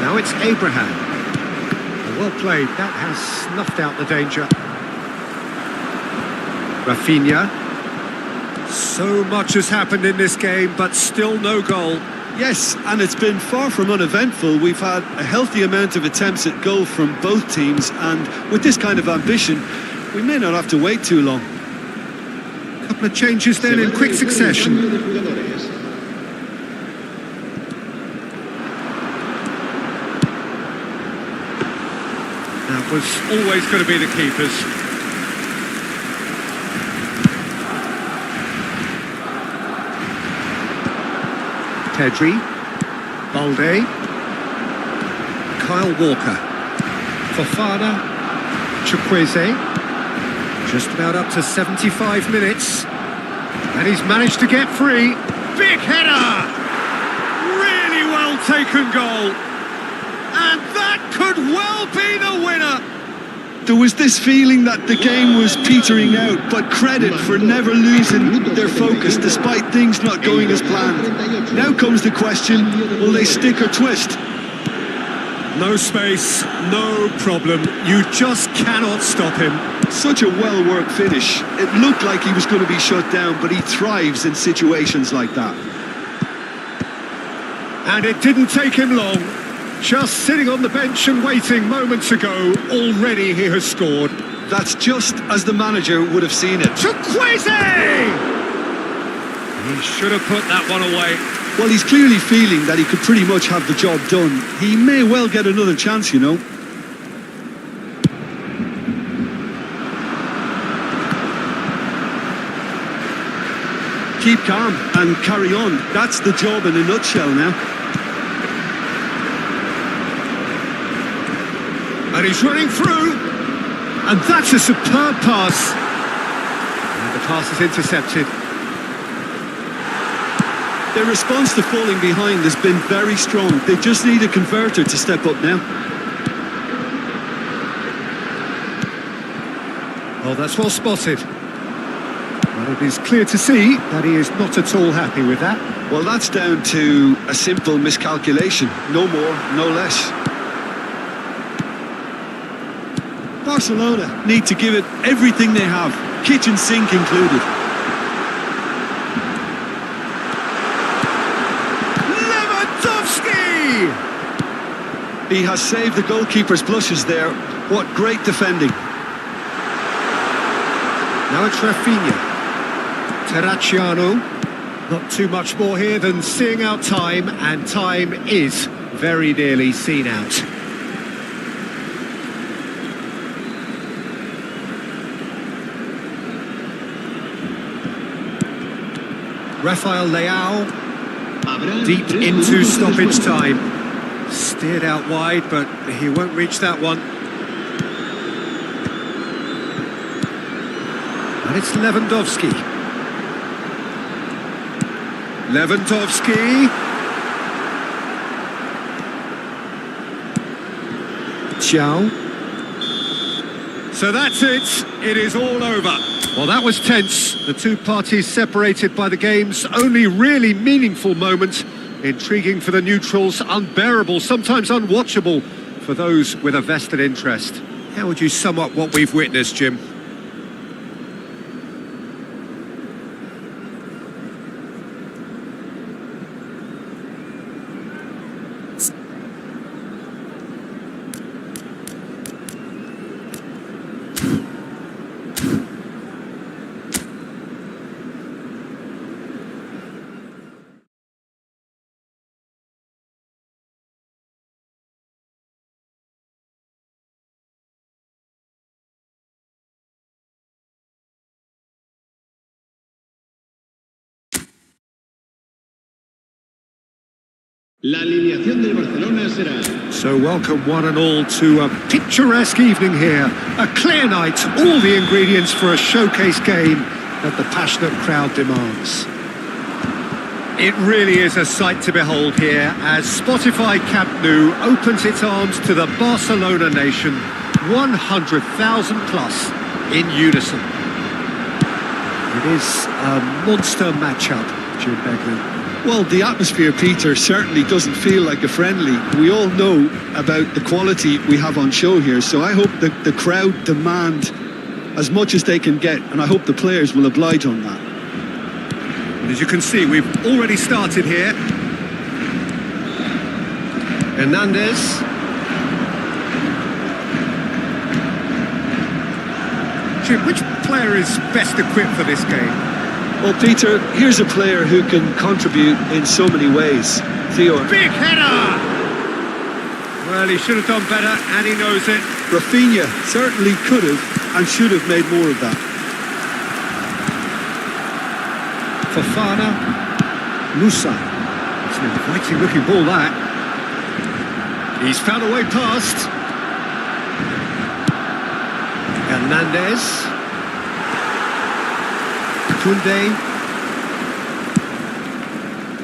Speaker 1: Now it's Abraham. Well played, that has snuffed out the danger. Rafinha. So much has happened in this game, but still no goal.
Speaker 2: Yes, and it's been far from uneventful. We've had a healthy amount of attempts at goal from both teams, and with this kind of ambition, we may not have to wait too long.
Speaker 1: A couple of changes then in quick succession. That was always going to be the keepers. Pedri, Balde, Kyle Walker, Fofana, Chukwueze, Just about up to 75 minutes. And he's managed to get free. Big header! Really well taken goal. And that could well be the winner.
Speaker 2: There was this feeling that the game was petering out, but credit for never losing their focus despite things not going as planned. Now comes the question, will they stick or twist?
Speaker 1: No space, no problem. You just cannot stop him.
Speaker 2: Such a well-worked finish. It looked like he was going to be shut down, but he thrives in situations like that.
Speaker 1: And it didn't take him long. Just sitting on the bench and waiting moments ago, already he has scored.
Speaker 2: That's just as the manager would have seen it.
Speaker 1: Chukwueze! He should have put that one away.
Speaker 2: Well, he's clearly feeling that he could pretty much have the job done. He may well get another chance, you know. Keep calm and carry on. That's the job in a nutshell now.
Speaker 1: And he's running through. And that's a superb pass. And the pass is intercepted.
Speaker 2: Their response to falling behind has been very strong. They just need a converter to step up now.
Speaker 1: Oh, that's well spotted. But it is clear to see that he is not at all happy with that.
Speaker 2: Well, that's down to a simple miscalculation. No more, no less. Barcelona need to give it everything they have, kitchen sink included. He has saved the goalkeeper's blushes there. What great defending.
Speaker 1: Now it's Rafinha. Terracciano. Not too much more here than seeing out time, and time is very nearly seen out. Rafael Leao. Deep into stoppage time. Steered out wide, but he won't reach that one. And it's Lewandowski. Lewandowski. Ciao. So that's it. It is all over. Well, that was tense. The two parties separated by the game's only really meaningful moment. Intriguing for the neutrals, unbearable, sometimes unwatchable for those with a vested interest. How would you sum up what we've witnessed, Jim?
Speaker 3: La alineación del Barcelona será.
Speaker 1: So welcome one and all to a picturesque evening here. A clear night, all the ingredients for a showcase game that the passionate crowd demands. It really is a sight to behold here as Spotify Camp Nou opens its arms to the Barcelona nation, 100,000 plus in unison. It is a monster matchup, Jim Begley.
Speaker 2: Well, the atmosphere, Peter, certainly doesn't feel like a friendly. We all know about the quality we have on show here, so I hope that the crowd demand as much as they can get, and I hope the players will oblige on that.
Speaker 1: And as you can see, we've already started here. Hernandez. Jim, which player is best equipped for this game?
Speaker 2: Well, Peter, here's a player who can contribute in so many ways. Theo.
Speaker 1: Big header! Well, he should have done better, and he knows it.
Speaker 2: Rafinha certainly could have and should have made more of that.
Speaker 1: Fofana. Musa. It's an inviting looking ball, that. He's found a way past. Hernandez. Koundé.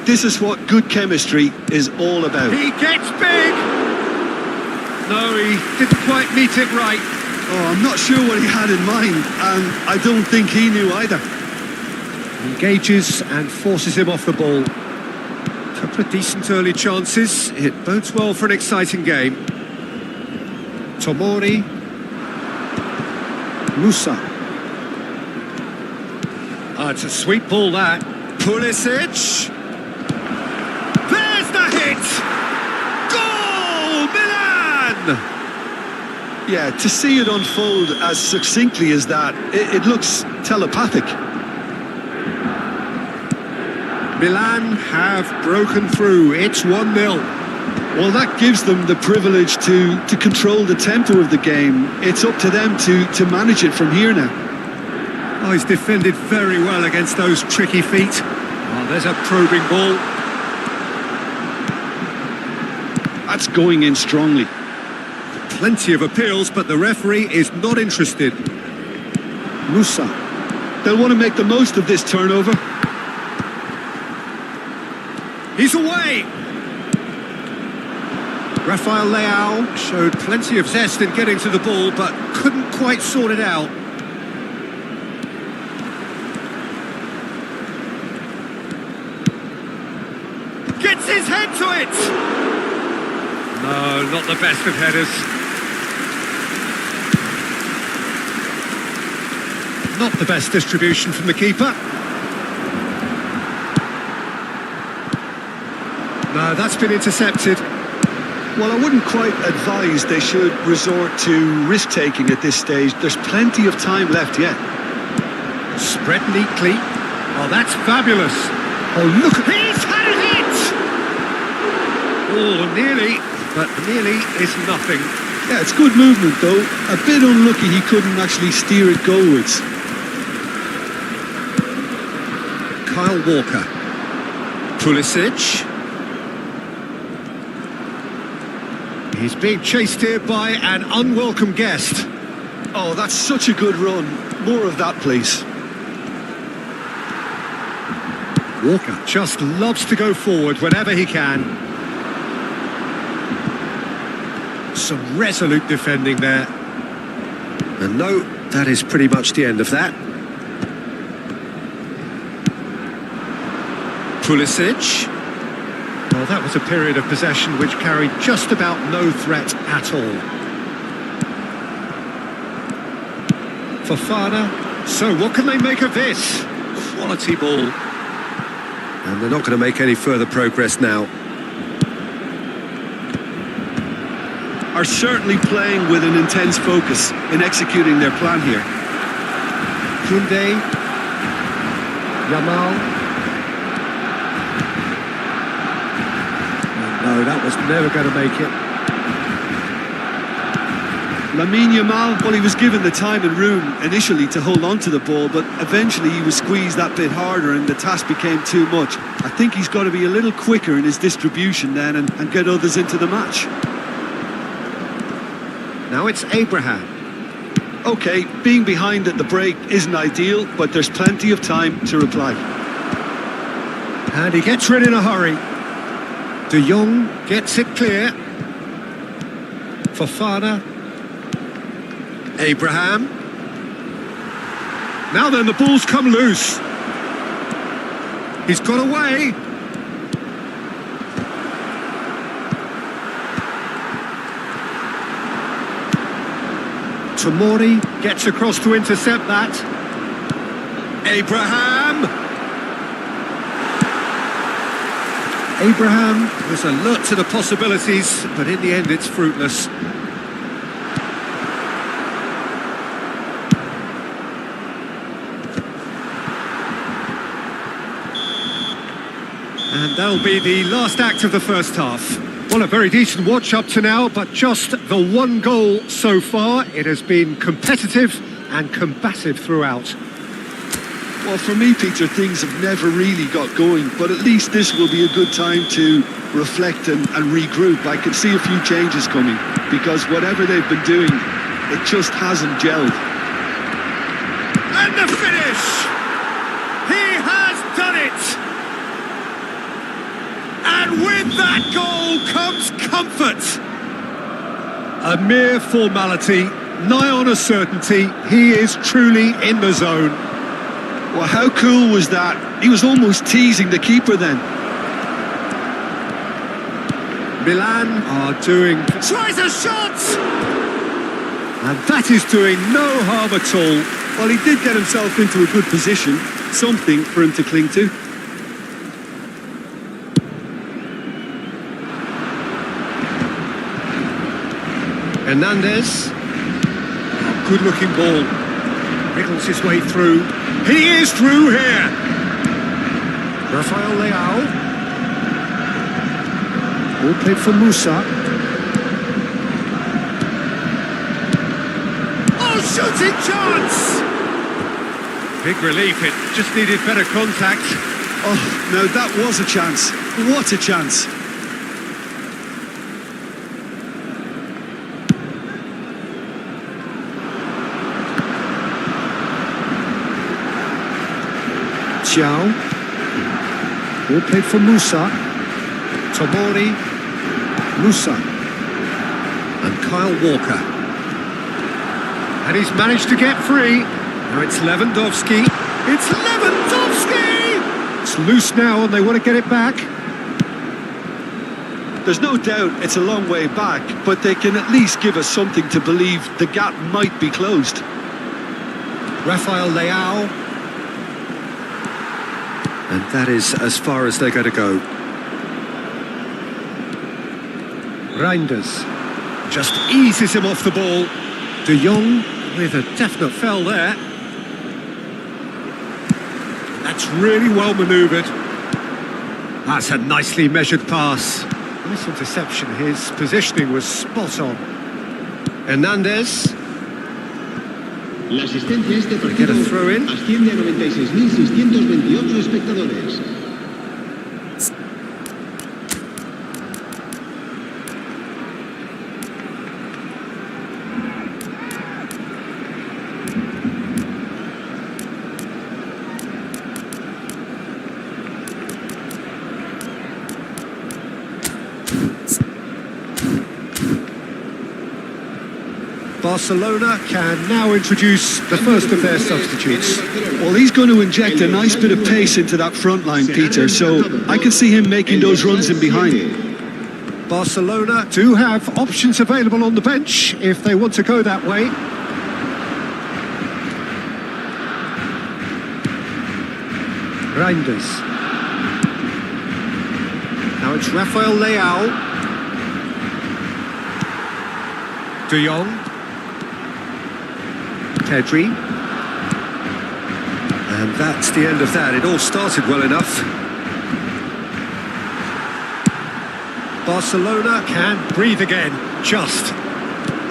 Speaker 2: This is what good chemistry is all about.
Speaker 1: He gets big! No, he didn't quite meet it right.
Speaker 2: Oh, I'm not sure what he had in mind, and I don't think he knew either.
Speaker 1: Engages and forces him off the ball. Couple of decent early chances. It bodes well for an exciting game. Tomori. Musa. It's a sweet ball, that. Pulisic. There's the hit! Goal! Milan!
Speaker 2: Yeah, to see it unfold as succinctly as that, it looks telepathic.
Speaker 1: Milan have broken through. It's 1-0.
Speaker 2: Well, that gives them the privilege to control the tempo of the game. It's up to them to manage it from here now.
Speaker 1: Oh, he's defended very well against those tricky feet. Oh, there's a probing ball.
Speaker 2: That's going in strongly.
Speaker 1: Plenty of appeals, but the referee is not interested.
Speaker 2: Musa. They'll want to make the most of this turnover.
Speaker 1: He's away! Rafael Leao showed plenty of zest in getting to the ball, but couldn't quite sort it out. Gets his head to it! No, not the best of headers. Not the best distribution from the keeper. No, that's been intercepted.
Speaker 2: Well, I wouldn't quite advise they should resort to risk-taking at this stage. There's plenty of time left yet.
Speaker 1: Spread neatly. Oh, that's fabulous. Oh, look at... He's had a hit! Oh, nearly, but nearly is nothing.
Speaker 2: Yeah, it's good movement, though. A bit unlucky he couldn't actually steer it goalwards.
Speaker 1: Kyle Walker. Pulisic. He's being chased here by an unwelcome guest.
Speaker 2: Oh, that's such a good run. More of that, please.
Speaker 1: Walker just loves to go forward whenever he can. Some resolute defending there. And no, that is pretty much the end of that. Pulisic. Well, that was a period of possession which carried just about no threat at all. Fofana. So what can they make of this? Quality ball. And they're not going to make any further progress now.
Speaker 2: Are certainly playing with an intense focus in executing their plan here.
Speaker 1: Koundé. Yamal. No, that was never going to make it.
Speaker 2: Lamine Yamal, well, he was given the time and room initially to hold on to the ball, but eventually he was squeezed that bit harder and the task became too much. I think he's got to be a little quicker in his distribution then and get others into the match.
Speaker 1: Now it's Abraham.
Speaker 2: Okay, being behind at the break isn't ideal, but there's plenty of time to reply.
Speaker 1: And he gets rid in a hurry. De Jong gets it clear. Fofana. Abraham. Now then, the ball's come loose. He's got away. Tomori gets across to intercept that. Abraham was alert to the possibilities, but in the end it's fruitless. And that'll be the last act of the first half. Well, a very decent watch up to now, but just the one goal so far. It has been competitive and combative throughout.
Speaker 2: Well, for me, Peter, things have never really got going, but at least this will be a good time to reflect and regroup. I can see a few changes coming, because whatever they've been doing, it just hasn't gelled.
Speaker 1: And the finish! that goal comes comfort. A mere formality, nigh on a certainty. He is truly in the zone.
Speaker 2: Well, how cool was that? He was almost teasing the keeper then.
Speaker 1: Milan are doing... Tries a shot! And that is doing no harm at all.
Speaker 2: Well, he did get himself into a good position. Something for him to cling to.
Speaker 1: Hernandez. Oh, good-looking ball. Wriggles his way through. He is through here. Rafael Leao. All played for Musa. Oh, shooting chance! Big relief, it just needed better contact.
Speaker 2: Oh, no, that was a chance. What a chance.
Speaker 1: Xiao. All played for Musa. Tomori. Musa. And Kyle Walker. And he's managed to get free. Now it's Lewandowski. It's Lewandowski! It's loose now and they want to get it back.
Speaker 2: There's no doubt it's a long way back, but they can at least give us something to believe the gap might be closed.
Speaker 1: Rafael Leao. And that is as far as they're going to go. Reinders just eases him off the ball. De Jong with a definite foul there. That's really well manoeuvred. That's a nicely measured pass. Nice interception. His positioning was spot on. Hernandez.
Speaker 3: La asistencia a este
Speaker 1: Get a
Speaker 3: partido
Speaker 1: throw in.
Speaker 3: asciende a 96.628 espectadores.
Speaker 1: Barcelona can now introduce the first of their substitutes.
Speaker 2: Well, he's going to inject a nice bit of pace into that front line, Peter, so I can see him making those runs in behind.
Speaker 1: Barcelona do have options available on the bench if they want to go that way. Reinders. Now it's Rafael Leao. De Jong. Pedri. And that's the end of that. It all started well enough. Barcelona can breathe again, just.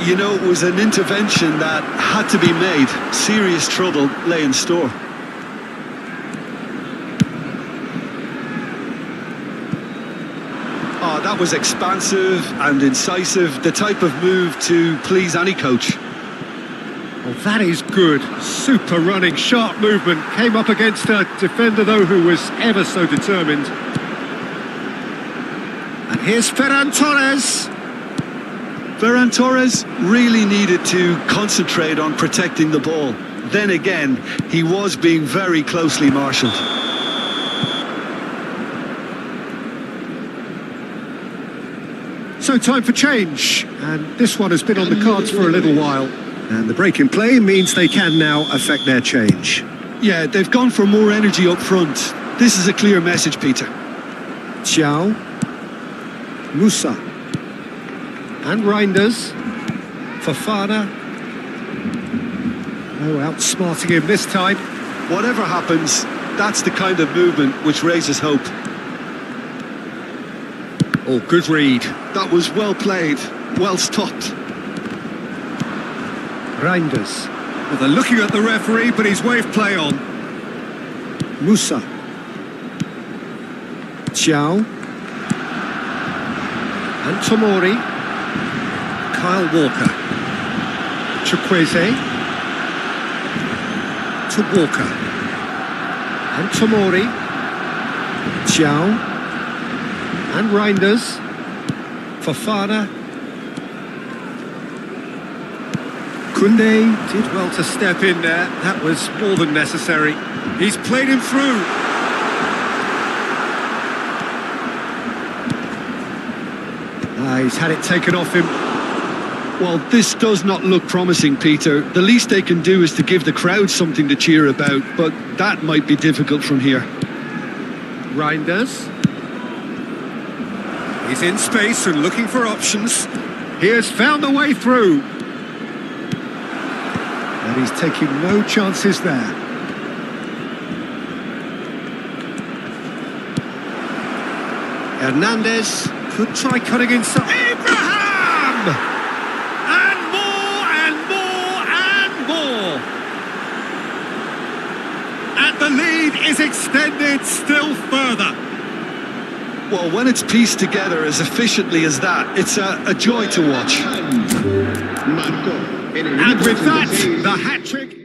Speaker 2: You know, it was an intervention that had to be made. Serious trouble lay in store. Oh, that was expansive and incisive, the type of move to please any coach.
Speaker 1: Well, that is good. Super running, sharp movement. Came up against a defender, though, who was ever so determined. And here's Ferran Torres.
Speaker 2: Ferran Torres really needed to concentrate on protecting the ball. Then again, he was being very closely marshalled.
Speaker 1: So time for change. And this one has been on the cards for a little while. And the break in play means they can now affect their change.
Speaker 2: Yeah, they've gone for more energy up front. This is a clear message, Peter.
Speaker 1: Xiao. Musa. And Reinders. Fofana. Oh, outsmarting him this time.
Speaker 2: Whatever happens, that's the kind of movement which raises hope.
Speaker 1: Oh, good read.
Speaker 2: That was well played, well stopped.
Speaker 1: Reinders. Well, they're looking at the referee, but he's waved play on. Musa. Xiao. And Tomori. Kyle Walker. Chukwueze. To Walker. And Tomori. Xiao. And Reinders. Fofana. Koundé did well to step in there. That was more than necessary. He's played him through. He's had it taken off him.
Speaker 2: Well, this does not look promising, Peter. The least they can do is to give the crowd something to cheer about, but that might be difficult from here.
Speaker 1: Reinders. He's in space and looking for options. He has found a way through. And he's taking no chances there. Hernandez could try cutting inside. Abraham! And more and more and more. And the lead is extended still further.
Speaker 2: Well, when it's pieced together as efficiently as that, it's a joy to watch.
Speaker 1: And with that, the hat-trick.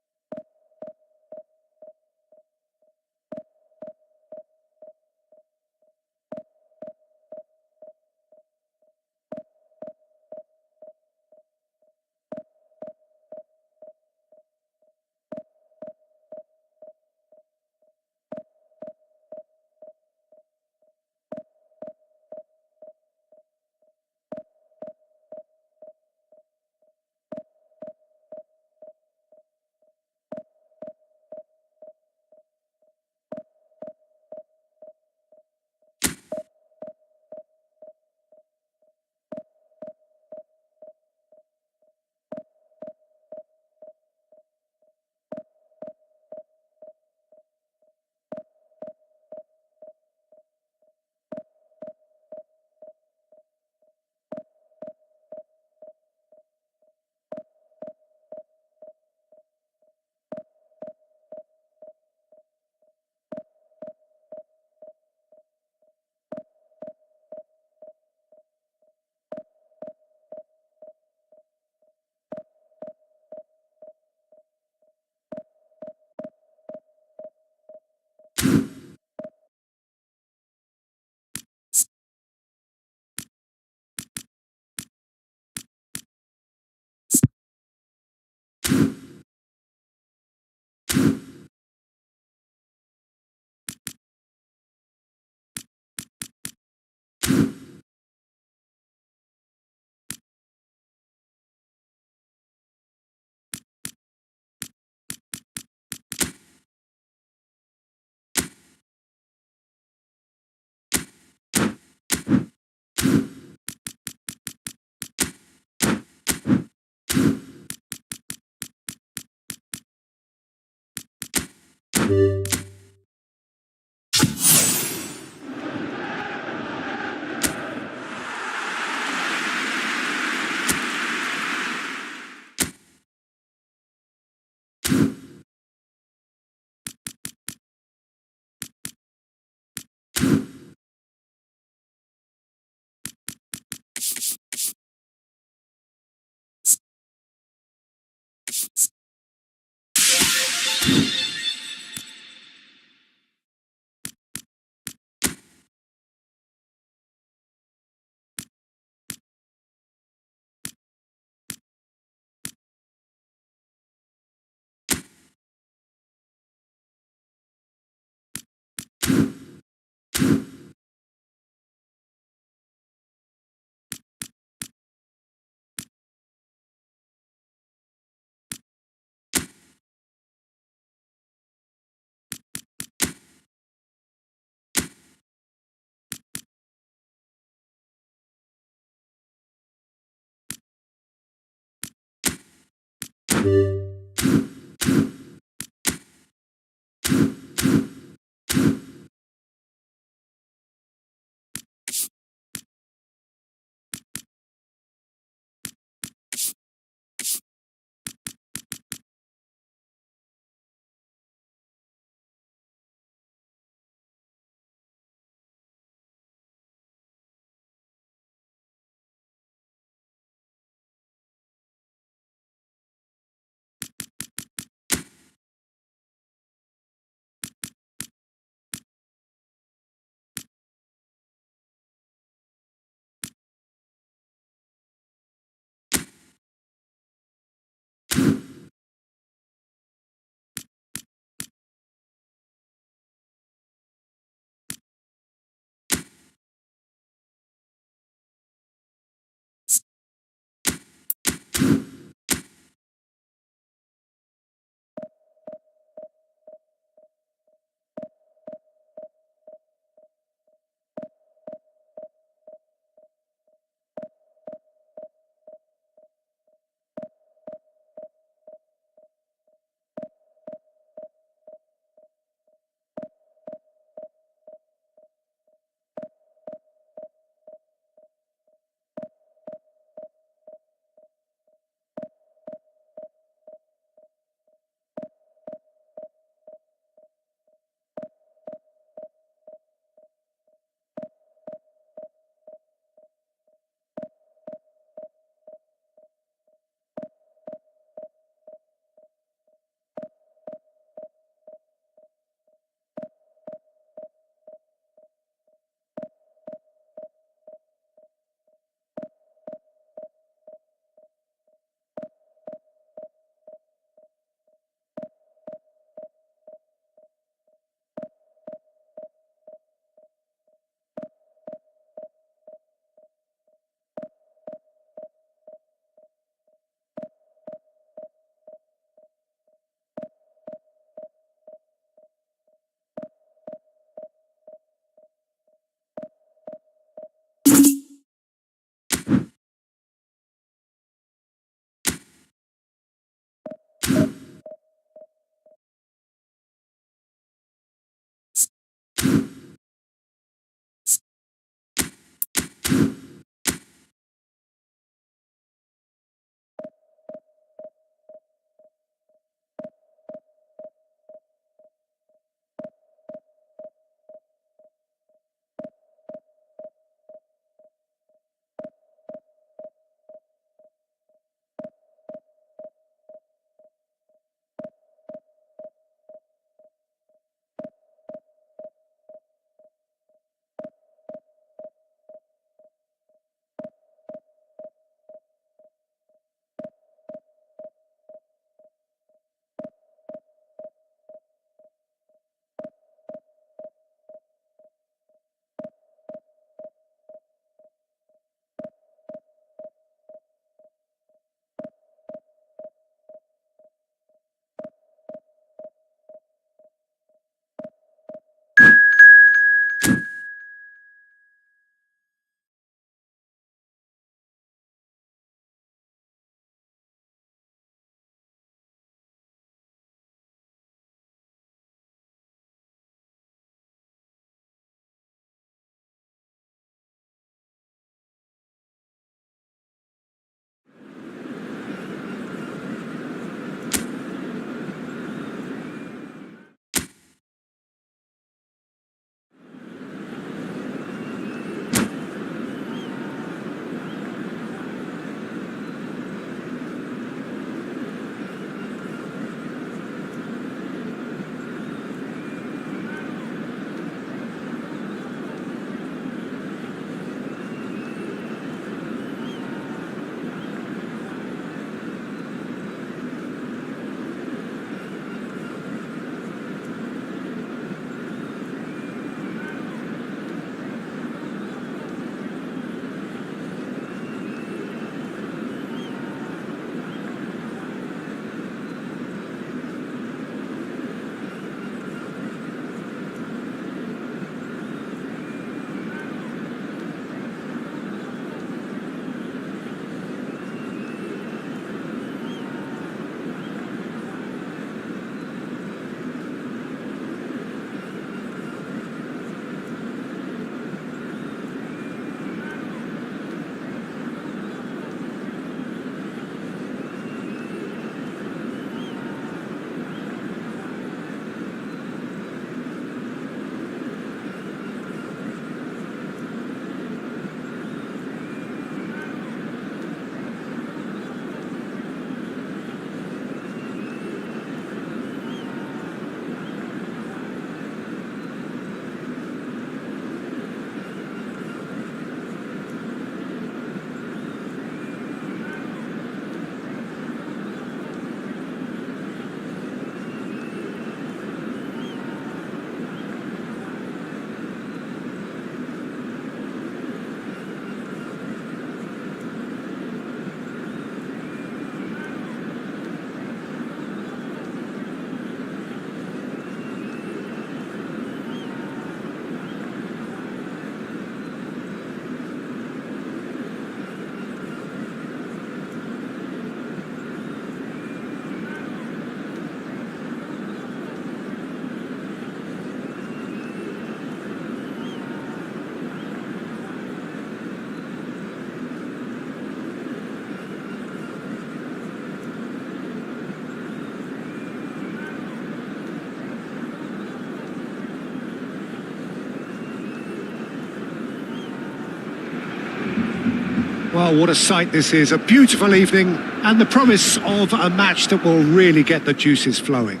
Speaker 1: Well, what a sight this is. A beautiful evening and the promise of a match that will really get the juices flowing.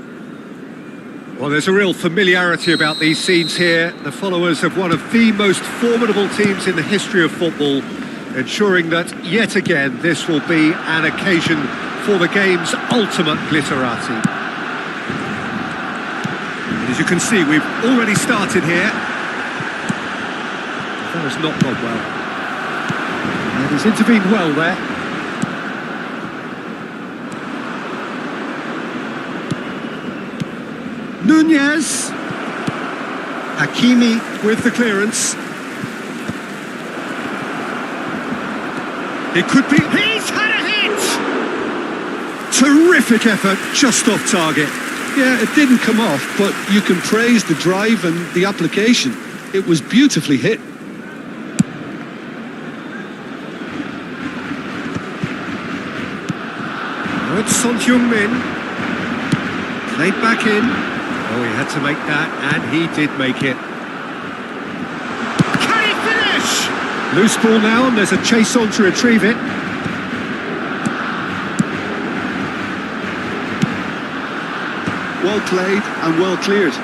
Speaker 1: Well, there's a real familiarity about these scenes here. The followers of one of the most formidable teams in the history of football, ensuring that, yet again, this will be an occasion for the game's ultimate glitterati. And as you can see, we've already started here. That has not gone well. And he's intervened well there. Nunez. Hakimi with the clearance. It could be... He's had a hit! Terrific effort, just off target.
Speaker 2: Yeah, it didn't come off, but you can praise the drive and the application. It was beautifully hit.
Speaker 1: Now it's Son Heung-min. Played back in. Oh, he had to make that, and he did make it. Can he finish? Loose ball now, and there's a chase on to retrieve it.
Speaker 2: Well played and well cleared.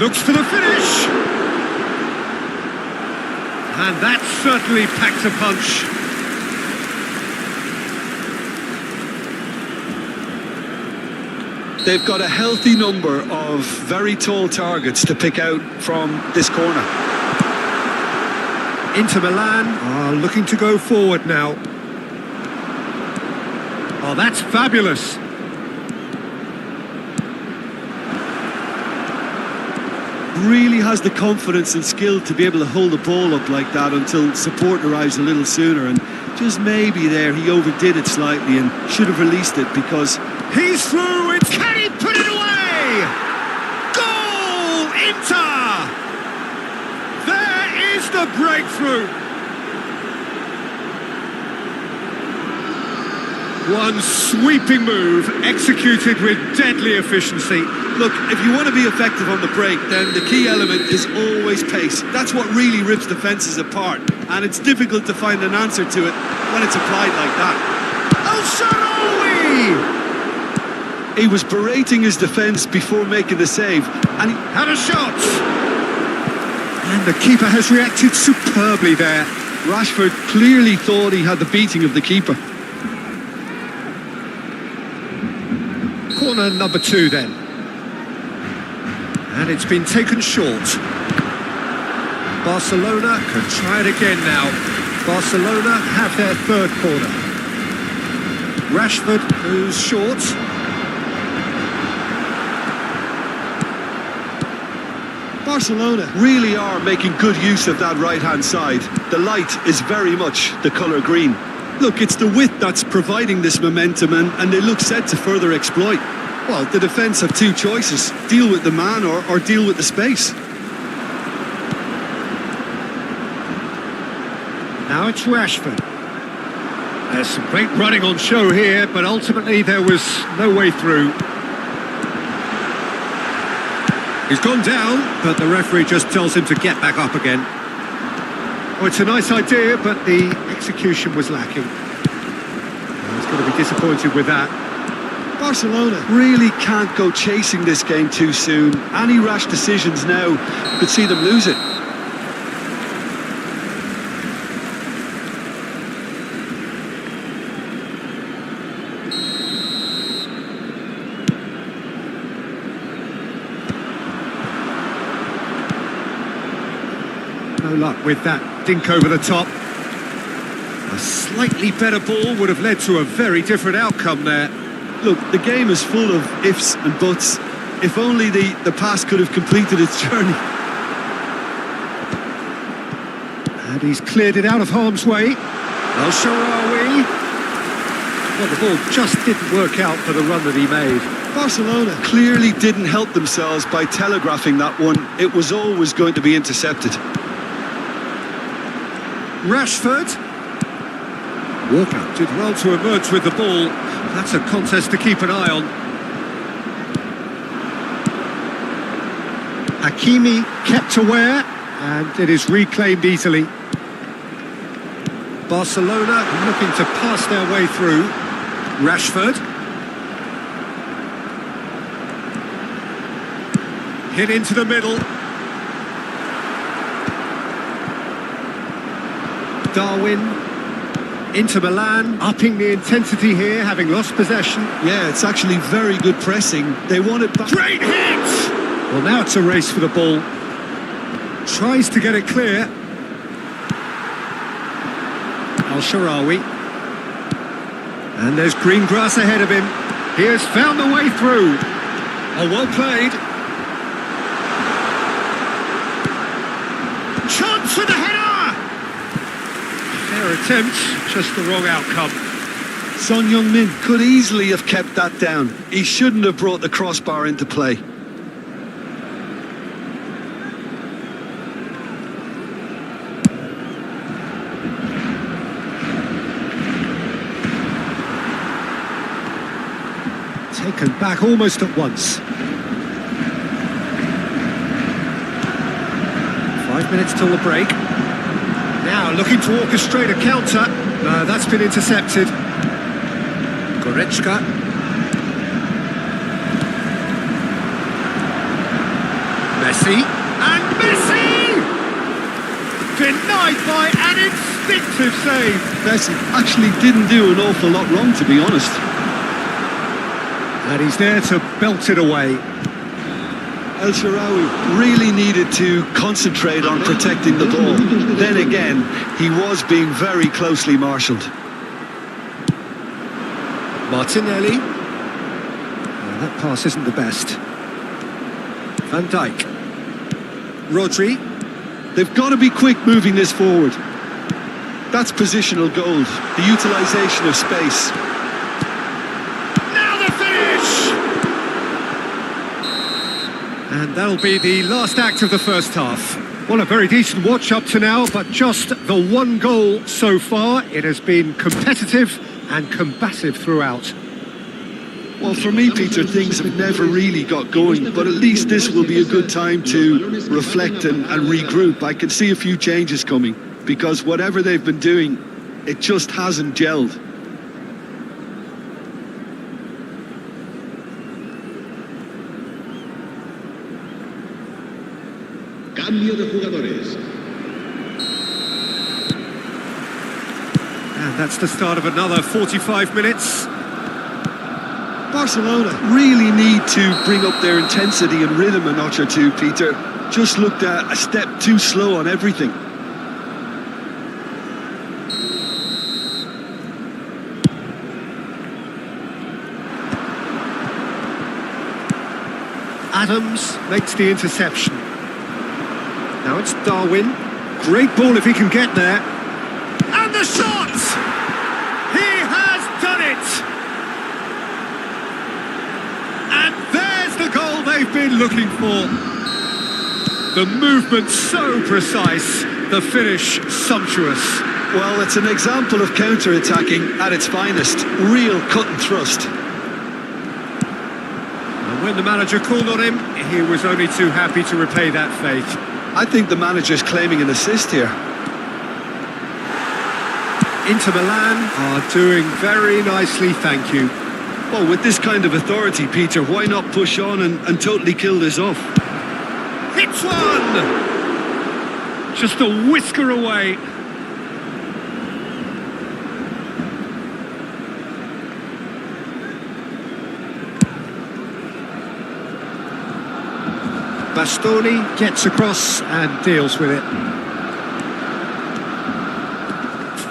Speaker 1: Looks for the finish. And that certainly packed a punch.
Speaker 2: They've got a healthy number of very tall targets to pick out from this corner.
Speaker 1: Inter Milan are looking to go forward now. Oh, that's fabulous.
Speaker 2: Really has the confidence and skill to be able to hold the ball up like that until support arrives a little sooner, and just maybe there he overdid it slightly and should have released it because...
Speaker 1: He's through, it's... Can he put it away? Goal, Inter! There is the breakthrough. One sweeping move, executed with deadly efficiency.
Speaker 2: Look, if you want to be effective on the break, then the key element is always pace. That's what really rips defences apart, and it's difficult to find an answer to it when it's applied like that.
Speaker 1: El Shaarawy!
Speaker 2: He was berating his defence before making the save, and he
Speaker 1: had a shot! And the keeper has reacted superbly there.
Speaker 2: Rashford clearly thought he had the beating of the keeper.
Speaker 1: Corner number 2 then. And it's been taken short. Barcelona can try it again now. Barcelona have their third corner. Rashford moves short.
Speaker 2: Barcelona really are making good use of that right-hand side. The light is very much the colour green. Look, it's the width that's providing this momentum, and they look set to further exploit. Well, the defence have two choices. Deal with the man or deal with the space.
Speaker 1: Now it's Rashford. There's some great running on show here, but ultimately there was no way through. He's gone down, but the referee just tells him to get back up again. Oh, it's a nice idea, but the execution was lacking. He's going to be disappointed with that.
Speaker 2: Barcelona really can't go chasing this game too soon. Any rash decisions now could see them lose it.
Speaker 1: No luck with that dink over the top. A slightly better ball would have led to a very different outcome there.
Speaker 2: Look, the game is full of ifs and buts. If only the pass could have completed its journey.
Speaker 1: And he's cleared it out of harm's way. El Shaarawy. Well, the ball just didn't work out for the run that he made.
Speaker 2: Barcelona clearly didn't help themselves by telegraphing that one. It was always going to be intercepted.
Speaker 1: Rashford. Walker did well to emerge with the ball. That's a contest to keep an eye on. Hakimi kept aware. and it is reclaimed easily. Barcelona looking to pass their way through. Rashford. Hit into the middle. Darwin. Into Milan, upping the intensity here, having lost possession.
Speaker 2: Yeah, it's actually very good pressing. They want it back.
Speaker 1: Great hit! Well, now it's a race for the ball. Tries to get it clear. Al-Sharawi. And there's green grass ahead of him. He has found the way through. Oh, well played. Chance for the header! Fair attempt, just the wrong outcome.
Speaker 2: Son Heung-min could easily have kept that down. He shouldn't have brought the crossbar into play.
Speaker 1: Taken back almost at once. 5 minutes till the break. Now looking to orchestrate a counter. No, that's been intercepted. Goretzka. Messi. And Messi! Denied by an instinctive save.
Speaker 2: Messi actually didn't do an awful lot wrong, to be honest.
Speaker 1: And he's there to belt it away.
Speaker 2: El Shaarawy really needed to concentrate on protecting the ball. Then again, he was being very closely marshalled.
Speaker 1: Martinelli. Well, that pass isn't the best. Van Dijk. Rodri.
Speaker 2: They've got to be quick moving this forward. That's positional gold, the utilisation of space.
Speaker 1: And that'll be the last act of the first half. Well, a very decent watch up to now, but just the one goal so far. It has been competitive and combative throughout.
Speaker 2: Well, for me, Peter, things have never really got going, but at least this will be a good time to reflect and regroup. I can see a few changes coming, because whatever they've been doing, it just hasn't gelled.
Speaker 3: Cambio de jugadores.
Speaker 1: And that's the start of another 45 minutes.
Speaker 2: Barcelona really need to bring up their intensity and rhythm a notch or two, Peter. Just looked a step too slow on everything.
Speaker 1: Adams makes the interception. Now it's Darwin. Great ball if he can get there. And the shot! He has done it! And there's the goal they've been looking for. The movement so precise, the finish sumptuous.
Speaker 2: Well, it's an example of counter-attacking at its finest. Real cut and thrust.
Speaker 1: And when the manager called on him, he was only too happy to repay that faith.
Speaker 2: I think the manager's claiming an assist here.
Speaker 1: Inter Milan are doing very nicely, thank you.
Speaker 2: Well, with this kind of authority, Peter, why not push on and totally kill this off?
Speaker 1: Hits one! Just a whisker away. Bastoni gets across and deals with it.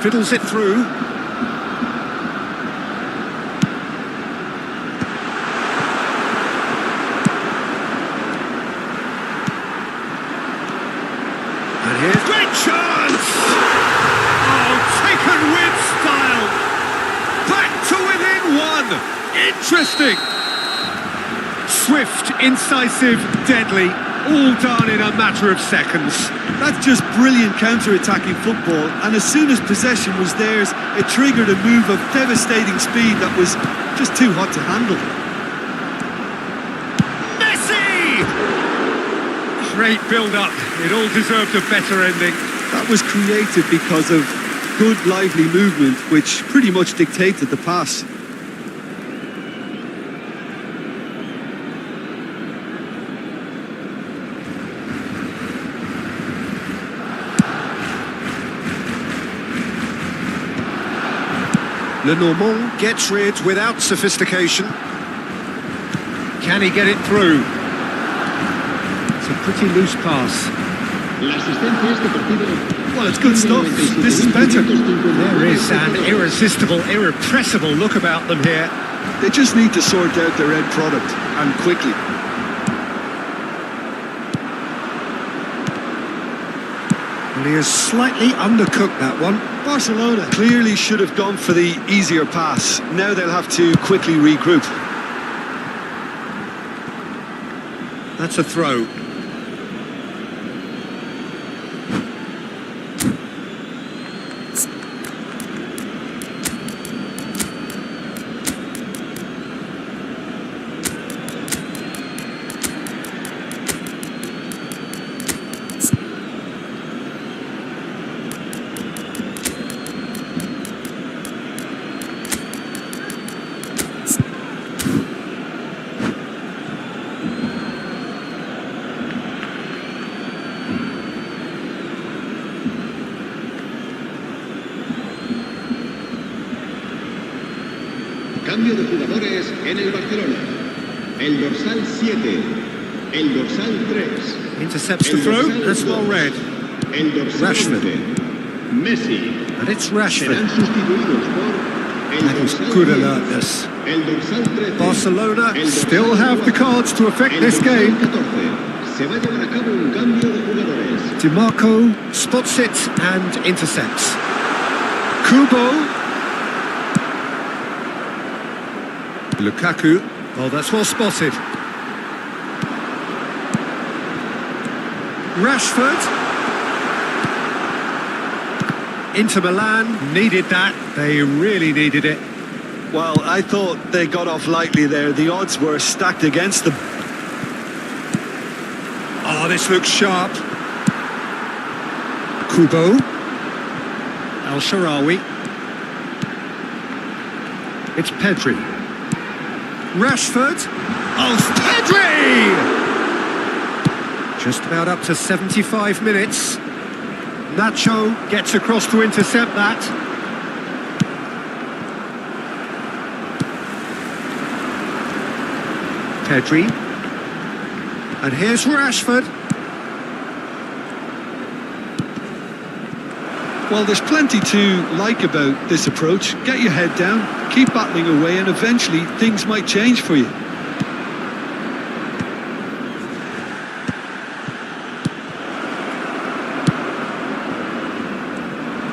Speaker 1: Fiddles it through. And here's great chance! Oh, taken with style. Back to within one. Interesting. Swift, incisive, deadly, all done in a matter of seconds.
Speaker 2: That's just brilliant counter-attacking football, and as soon as possession was theirs, it triggered a move of devastating speed that was just too hot to handle.
Speaker 1: Messi! Great build-up. It all deserved a better ending.
Speaker 2: That was created because of good, lively movement, which pretty much dictated the pass.
Speaker 1: Lenormand gets rid without sophistication. Can he get it through? It's a pretty loose pass.
Speaker 2: Well, it's good stuff. This is better.
Speaker 1: There is an irresistible, irrepressible look about them here.
Speaker 2: They just need to sort out their end product, and quickly.
Speaker 1: And he has slightly undercooked that one.
Speaker 2: Barcelona clearly should have gone for the easier pass. Now they'll have to quickly regroup.
Speaker 1: That's a throw.
Speaker 3: Cambio de jugadores en el Barcelona. El dorsal 7, el dorsal 3.
Speaker 1: Intercepts the throw, that's well read.
Speaker 3: El dorsal
Speaker 1: Rashford.
Speaker 3: 11, Messi.
Speaker 1: And it's Rashford.
Speaker 3: Serán sustituidos por el
Speaker 1: That was
Speaker 3: dorsal
Speaker 1: good
Speaker 3: 10,
Speaker 1: alertness.
Speaker 3: el dorsal 13.
Speaker 1: Barcelona
Speaker 3: el dorsal
Speaker 1: still have the
Speaker 3: 12,
Speaker 1: cards to affect
Speaker 3: el
Speaker 1: this
Speaker 3: dorsal
Speaker 1: game.
Speaker 3: 14. Se va a llevar a cabo un cambio de jugadores.
Speaker 1: DiMarco spots it and intercepts. Kubo. Lukaku. Oh, that's well spotted. Rashford. Inter Milan needed that. They really needed it.
Speaker 2: Well, I thought they got off lightly there. The odds were stacked against them.
Speaker 1: Oh, this looks sharp. Kubo. Al-Sharawi. It's Pedri. Rashford. Oh, Pedri! Just about up to 75 minutes. Nacho gets across to intercept that. Pedri. And here's Rashford.
Speaker 2: Well, there's plenty to like about this approach. Get your head down, keep battling away, and eventually things might change for you.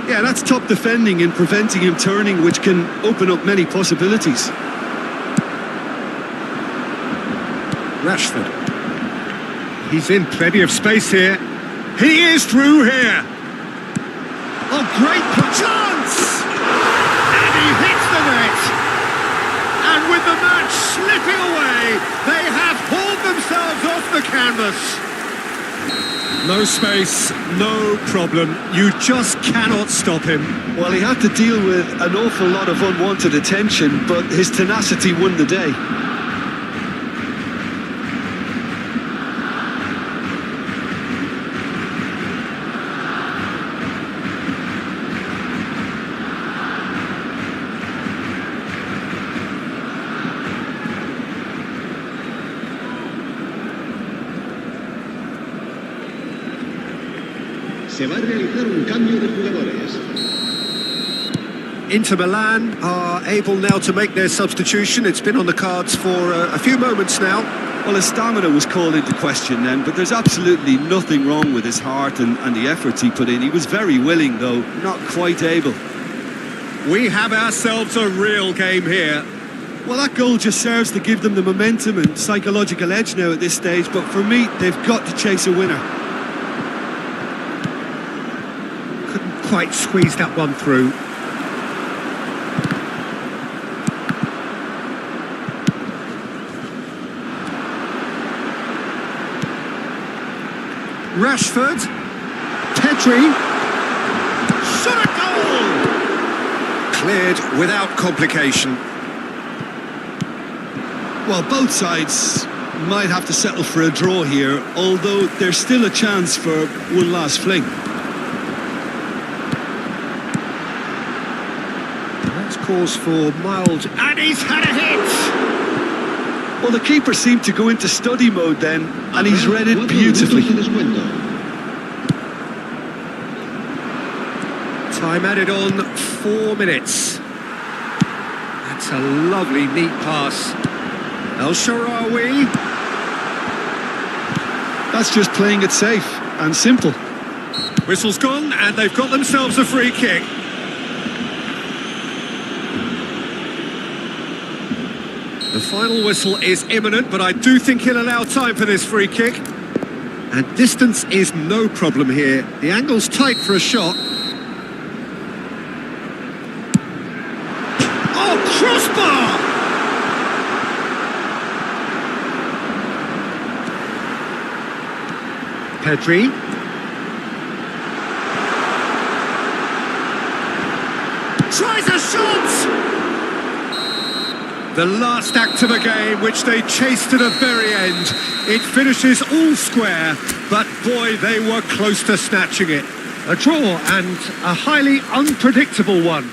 Speaker 2: Yeah, that's top defending and preventing him turning, which can open up many possibilities.
Speaker 1: Rashford. He's in plenty of space here. He is through here. Oh, great chance! And he hits the net. And with the match slipping away, they have hauled themselves off the canvas. No space, no problem. You just cannot stop him.
Speaker 2: Well, he had to deal with an awful lot of unwanted attention, but his tenacity won the day.
Speaker 3: Se va a realizar un cambio de jugadores.
Speaker 1: Inter Milan are able now to make their substitution. It's been on the cards for a few moments now.
Speaker 2: Well, his stamina was called into question then, but there's absolutely nothing wrong with his heart and the efforts he put in. He was very willing, though, not quite able.
Speaker 1: We have ourselves a real game here.
Speaker 2: Well, that goal just serves to give them the momentum and psychological edge now at this stage, but for me, they've got to chase a winner.
Speaker 1: Couldn't quite squeeze that one through. Rashford. Pedri. Shot a goal! Cleared without complication.
Speaker 2: Well, both sides might have to settle for a draw here, although there's still a chance for one last fling.
Speaker 1: That's cause for mild... And he's had a hit!
Speaker 2: Well, the keeper seemed to go into study mode then, and he's read it beautifully.
Speaker 1: Time added on 4 minutes. That's a lovely, neat pass. El Shaarawy.
Speaker 2: That's just playing it safe and simple.
Speaker 1: Whistle's gone, and they've got themselves a free kick. The final whistle is imminent, but I do think he'll allow time for this free kick. And distance is no problem here. The angle's tight for a shot. Oh, crossbar! Pedri. Tries a shot! The last act of a game which they chased to the very end. It finishes all square, but boy, they were close to snatching it. A draw and a highly unpredictable one.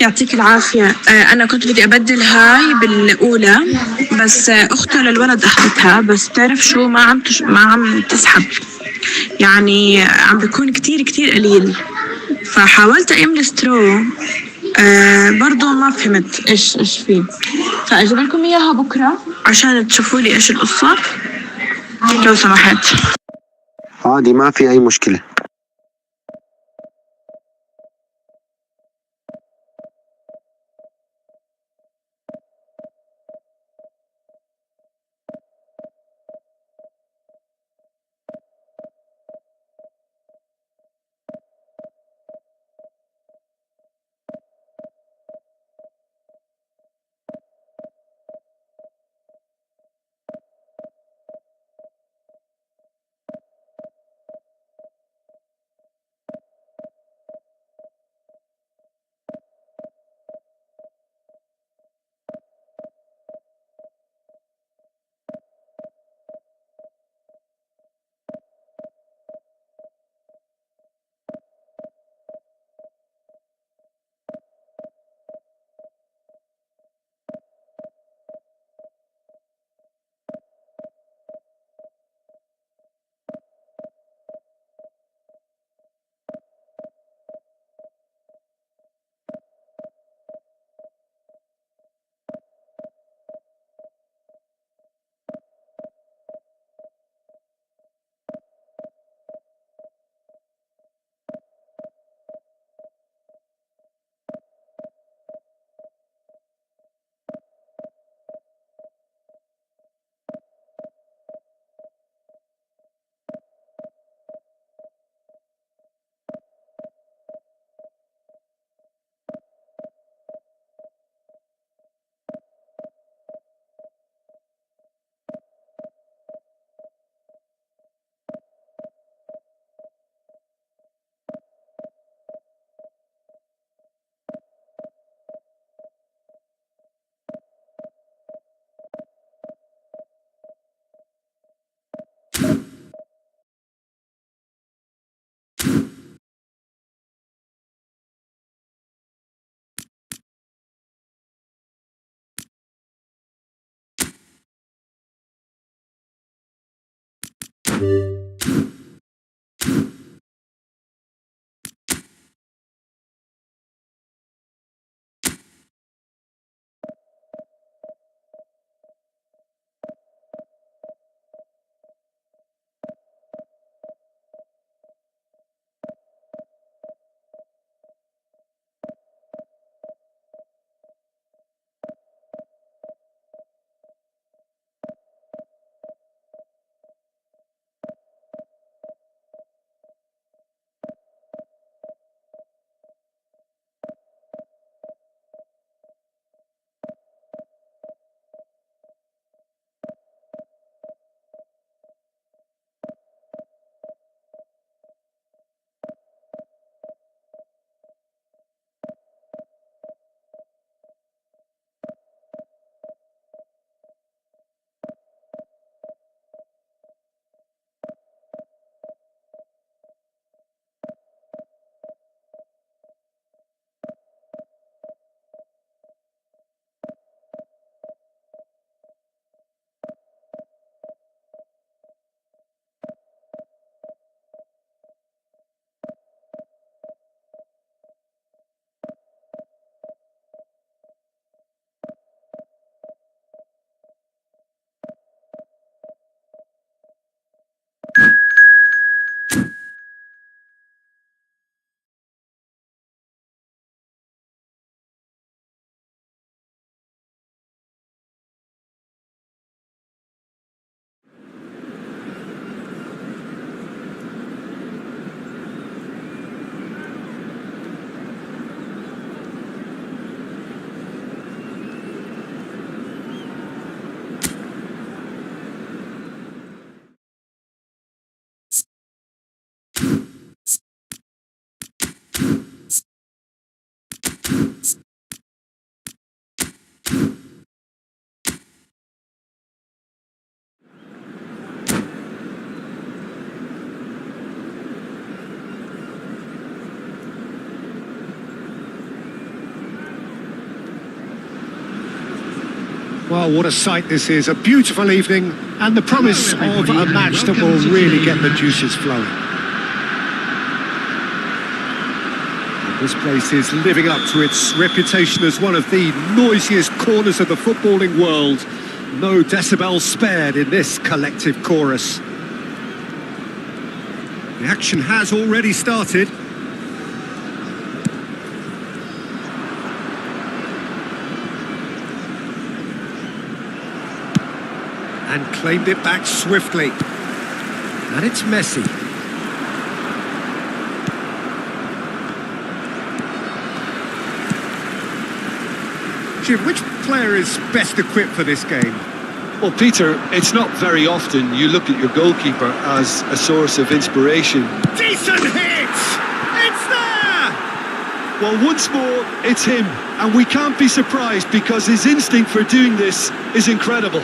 Speaker 4: يعطيك العافية. أنا كنت بدي أبدل هاي بالأولى، بس أختها للولد أخذتها، بس بتعرف شو ما عم تسحب، يعني عم بيكون كتير كتير قليل، فحاولت أملى سترو. برضو ما فهمت إيش فيه، فأجيب لكم إياها بكرة عشان تشوفوا لي إيش القصة لو سمحت.
Speaker 5: عادي، ما في أي مشكلة.
Speaker 1: Well, what a sight this is. A beautiful evening and the promise of a match that will really get the juices flowing. And this place is living up to its reputation as one of the noisiest corners of the footballing world. No decibels spared in this collective chorus. The action has already started. And claimed it back swiftly. And it's Messi. Jim, which player is best equipped for this game?
Speaker 2: Well, Peter, it's not very often you look at your goalkeeper as a source of inspiration.
Speaker 1: Decent hit! It's there!
Speaker 2: Well, once more, it's him. And we can't be surprised because his instinct for doing this is incredible.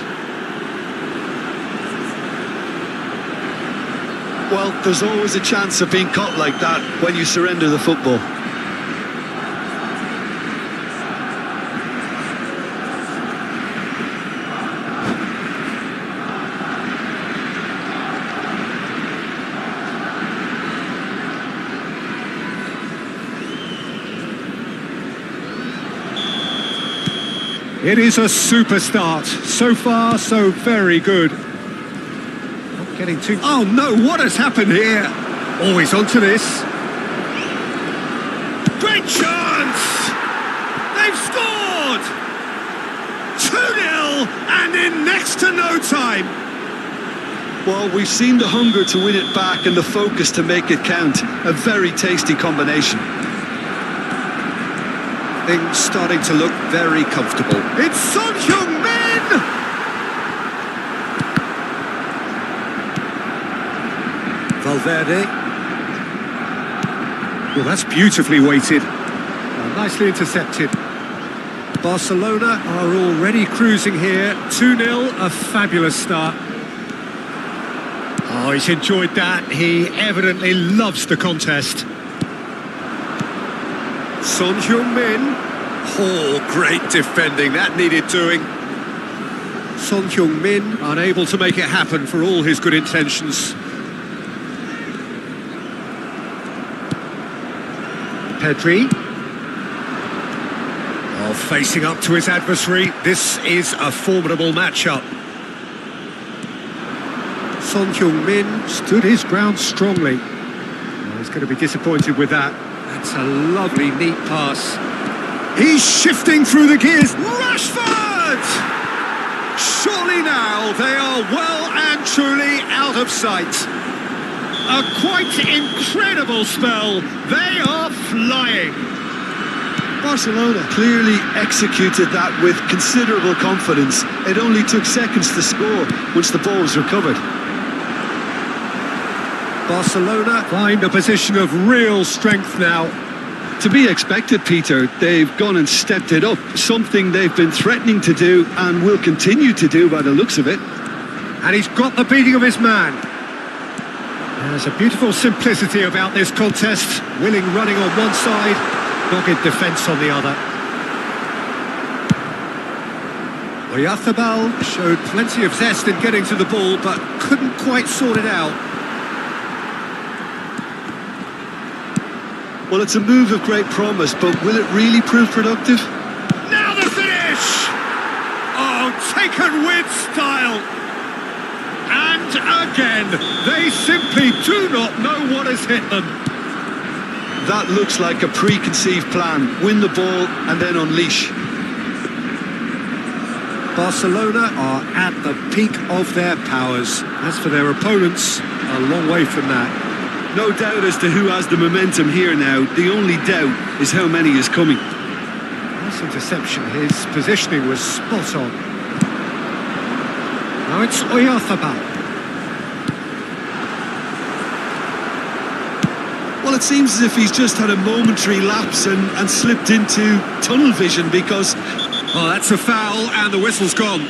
Speaker 2: Well, there's always a chance of being caught like that when you surrender the football.
Speaker 1: It is a super start. So far, so very good. Getting too... Oh no, what has happened here? Always onto this. Great chance! They've scored! 2-0 and in next to no time.
Speaker 2: Well, we've seen the hunger to win it back and the focus to make it count. A very tasty combination.
Speaker 1: Things starting to look very comfortable. It's Son Heung-min! Valverde. Well, that's beautifully weighted. Nicely intercepted. Barcelona are already cruising here. 2-0, a fabulous start. Oh, he's enjoyed that. He evidently loves the contest. Son Heung-min. Oh, great defending. That needed doing. Son Heung-min unable to make it happen for all his good intentions. Pedri. Oh, facing up to his adversary. This is a formidable matchup. Son Heung-min stood his ground strongly. Oh, he's going to be disappointed with that. That's a lovely, neat pass. He's shifting through the gears. Rashford! Surely now they are well and truly out of sight. A quite incredible spell. They are flying.
Speaker 2: Barcelona clearly executed that with considerable confidence. It only took seconds to score once the ball was recovered.
Speaker 1: Barcelona find a position of real strength now.
Speaker 2: To be expected, Peter. They've gone and stepped it up, something they've been threatening to do and will continue to do by the looks of it.
Speaker 1: And he's got the beating of his man. There's a beautiful simplicity about this contest. Willing running on one side, dogged defence on the other. Oyarzabal showed plenty of zest in getting to the ball, but couldn't quite sort it out.
Speaker 2: Well, it's a move of great promise, but will it really prove productive?
Speaker 1: Now the finish! Oh, taken with style. And again, they simply do not know what has hit them.
Speaker 2: That looks like a preconceived plan. Win the ball and then unleash.
Speaker 1: Barcelona are at the peak of their powers. As for their opponents, a long way from that.
Speaker 2: No doubt as to who has the momentum here now. The only doubt is how many is coming.
Speaker 1: Nice interception. His positioning was spot on. Now it's Oyarzabal.
Speaker 2: Well, it seems as if he's just had a momentary lapse and slipped into tunnel vision because...
Speaker 1: Oh, that's a foul and the whistle's gone.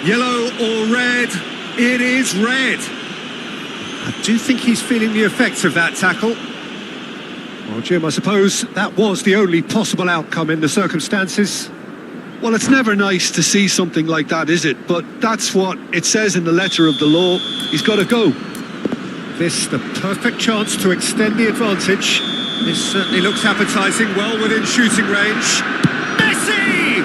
Speaker 1: Yellow or red? It is red. I do think he's feeling the effects of that tackle. Well, Jim, I suppose that was the only possible outcome in the circumstances.
Speaker 2: Well, it's never nice to see something like that, is it? But that's what it says in the letter of the law. He's got to go.
Speaker 1: This the perfect chance to extend the advantage. This certainly looks appetising, well within shooting range. Messi!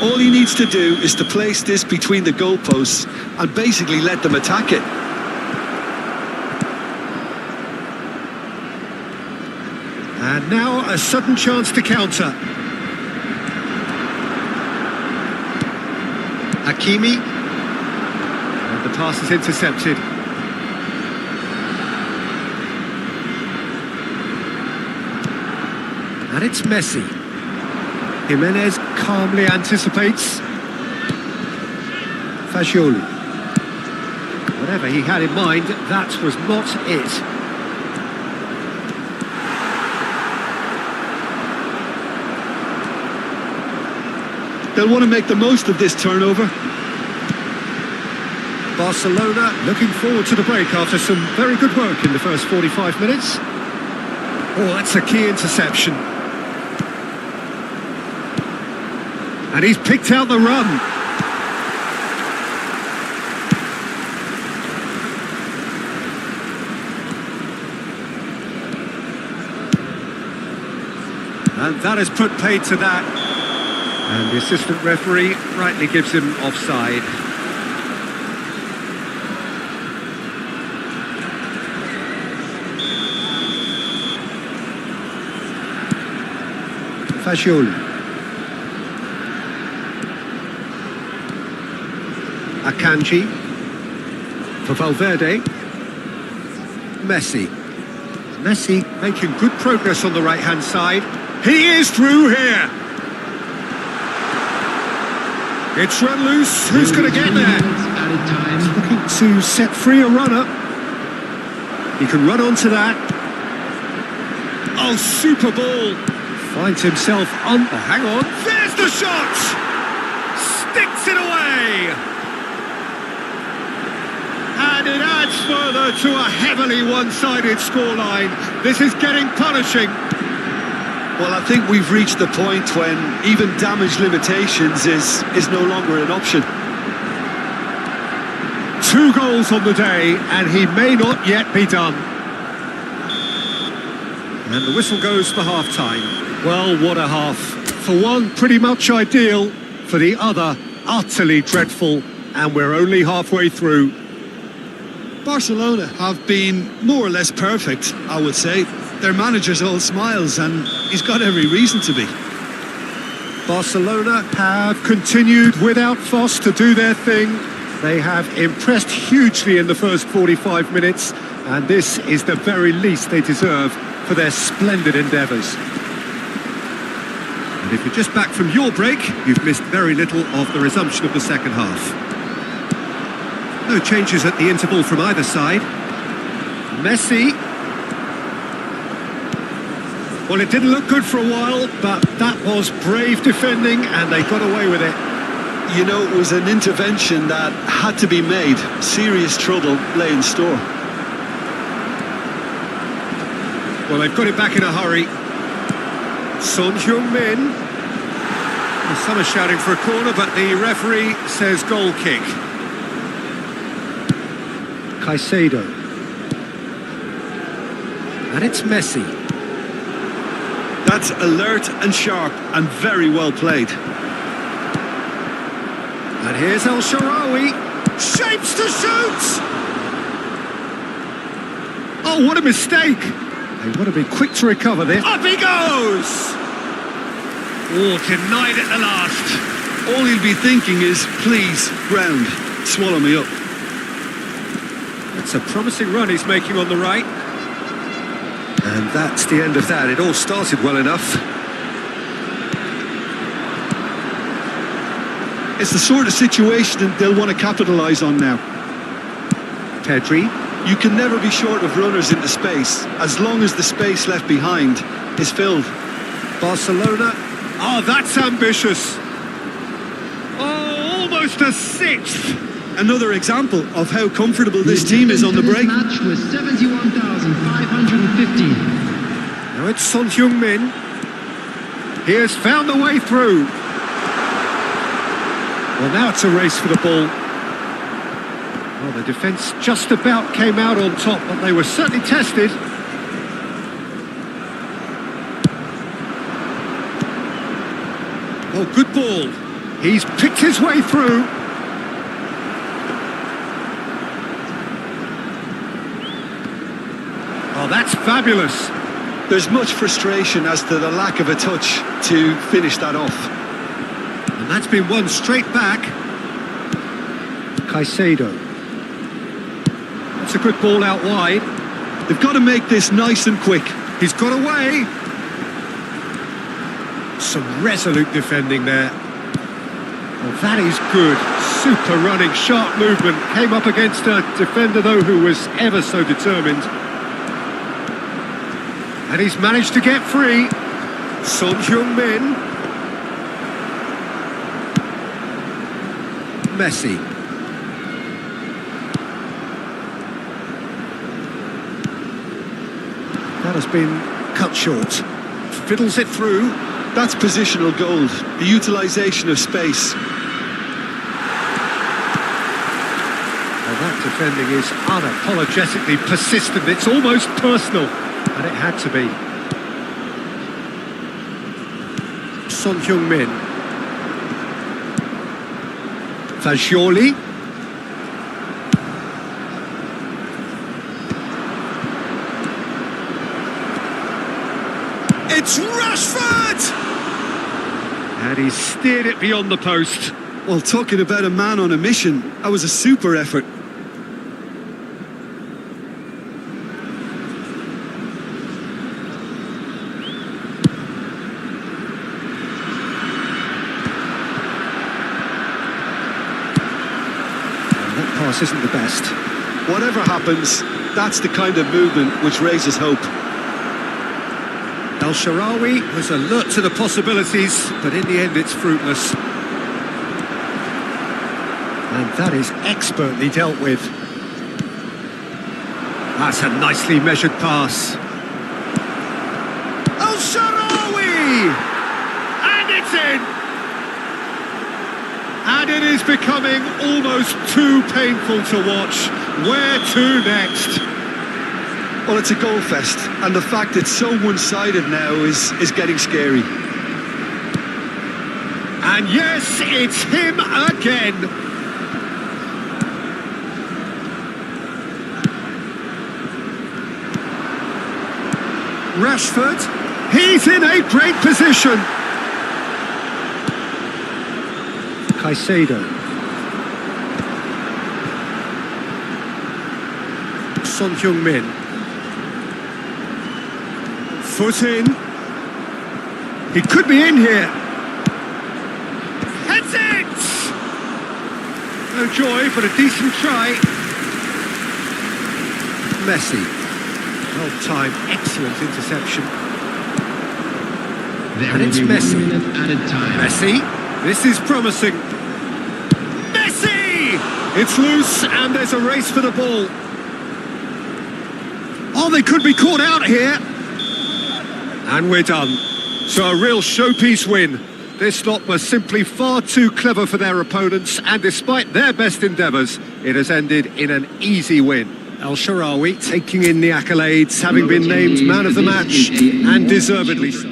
Speaker 2: All he needs to do is to place this between the goalposts and basically let them attack it.
Speaker 1: And now a sudden chance to counter. Hakimi. And the pass is intercepted. And it's Messi. Jimenez calmly anticipates. Fagioli. Whatever he had in mind, that was not it.
Speaker 2: They'll want to make the most of this turnover.
Speaker 1: Barcelona looking forward to the break after some very good work in the first 45 minutes. Oh, that's a key interception. And he's picked out the run. And that has put paid to that. And the assistant referee rightly gives him offside. Fagioli. Akanji. For Valverde. Messi. Messi making good progress on the right-hand side. He is through here. It's run loose. Who's going to get there? He's looking to set free a runner. He can run onto that. Oh, super ball. Finds himself on. Oh, hang on. There's the shot. Sticks it away. And it adds further to a heavily one-sided scoreline. This is getting punishing.
Speaker 2: Well, I think we've reached the point when even damage limitations is no longer an option.
Speaker 1: 2 goals on the day, and he may not yet be done. And the whistle goes for half-time. Well, what a half. For one, pretty much ideal. For the other, utterly dreadful. And we're only halfway through.
Speaker 2: Barcelona have been more or less perfect, I would say. Their manager's all smiles, and he's got every reason to be.
Speaker 1: Barcelona have continued without fuss to do their thing. They have impressed hugely in the first 45 minutes, and this is the very least they deserve for their splendid endeavours. And if you're just back from your break, you've missed very little of the resumption of the second half. No changes at the interval from either side. Messi. Well, it didn't look good for a while, but that was brave defending, and they got away with it.
Speaker 2: You know, it was an intervention that had to be made. Serious trouble lay in store.
Speaker 1: Well, they've got it back in a hurry. Son Heung-min. Well, some are shouting for a corner, but the referee says goal kick. Caicedo. And it's Messi.
Speaker 2: That's alert and sharp and very well played.
Speaker 1: And here's El Shaarawy. Shapes to shoot! Oh, what a mistake! They want to be quick to recover this. Up he goes! Oh, denied at the last.
Speaker 2: All he'll be thinking is, please, ground, swallow me up.
Speaker 1: It's a promising run he's making on the right. And that's the end of that. It all started well enough.
Speaker 2: It's the sort of situation they'll want to capitalise on now.
Speaker 1: Pedri.
Speaker 2: You can never be short of runners into space, as long as the space left behind is filled.
Speaker 1: Barcelona. Oh, that's ambitious. Oh, almost a 6th.
Speaker 2: Another example of how comfortable this team is on the break.
Speaker 6: Match was 71,550.
Speaker 1: Now it's Son Heung-min. He has found a way through. Well, now it's a race for the ball. Well, the defence just about came out on top, but they were certainly tested. Oh, good ball. He's picked his way through. Oh, that's fabulous.
Speaker 2: There's much frustration as to the lack of a touch to finish that off.
Speaker 1: And that's been won straight back. Caicedo. That's a good ball out wide.
Speaker 2: They've got to make this nice and quick.
Speaker 1: He's got away. Some resolute defending there. Well, that is good. Super running, sharp movement. Came up against a defender, though, who was ever so determined. And he's managed to get free. Son Heung-min. Messi. That has been cut short. Fiddles it through.
Speaker 2: That's positional gold, the utilisation of space.
Speaker 1: Well, that defending is unapologetically persistent. It's almost personal, and it had to be. Son Heung-min. Fagioli. It's Rashford! And he's steered it beyond the post.
Speaker 2: Well, talking about a man on a mission, that was a super effort.
Speaker 1: That pass isn't the best.
Speaker 2: Whatever happens, that's the kind of movement which raises hope.
Speaker 1: El Shaarawy was alert to the possibilities, but in the end it's fruitless. And that is expertly dealt with. That's a nicely measured pass. El Shaarawy! And it's in! And it is becoming almost too painful to watch. Where to next?
Speaker 2: Well, it's a goal fest, and the fact it's so one-sided now is getting scary.
Speaker 1: And yes, it's him again. Rashford, he's in a great position. Caicedo. Son Heung-min. Foot in. He could be in here. Heads it! No joy, but a decent try. Messi. Well-timed, excellent interception. And it's Messi.
Speaker 3: Added time.
Speaker 1: Messi, this is promising. Messi! It's loose and there's a race for the ball. Oh, they could be caught out here. And we're done. So a real showpiece win. This lot were simply far too clever for their opponents, and despite their best endeavours, it has ended in an easy win. El Shaarawy taking in the accolades, having been named man of the match, and deservedly so.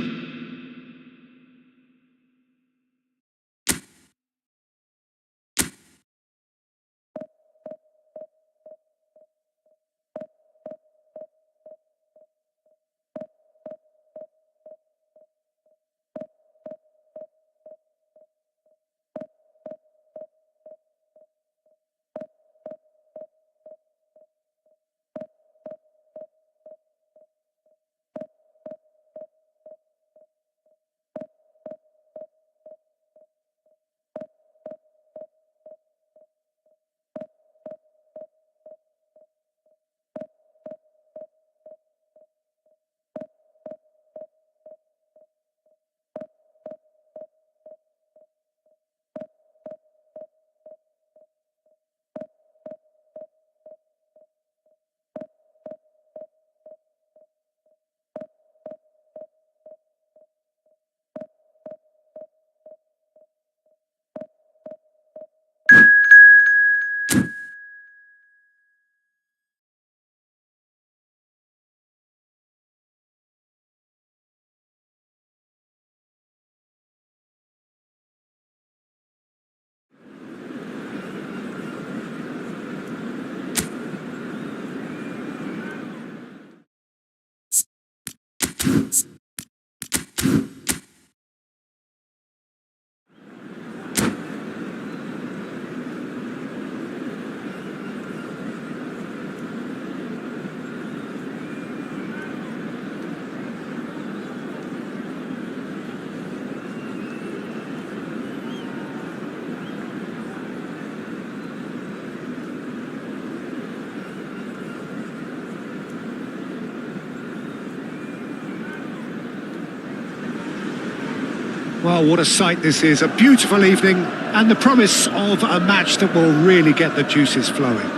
Speaker 1: Well, what a sight this is. A beautiful evening and the promise of a match that will really get the juices flowing.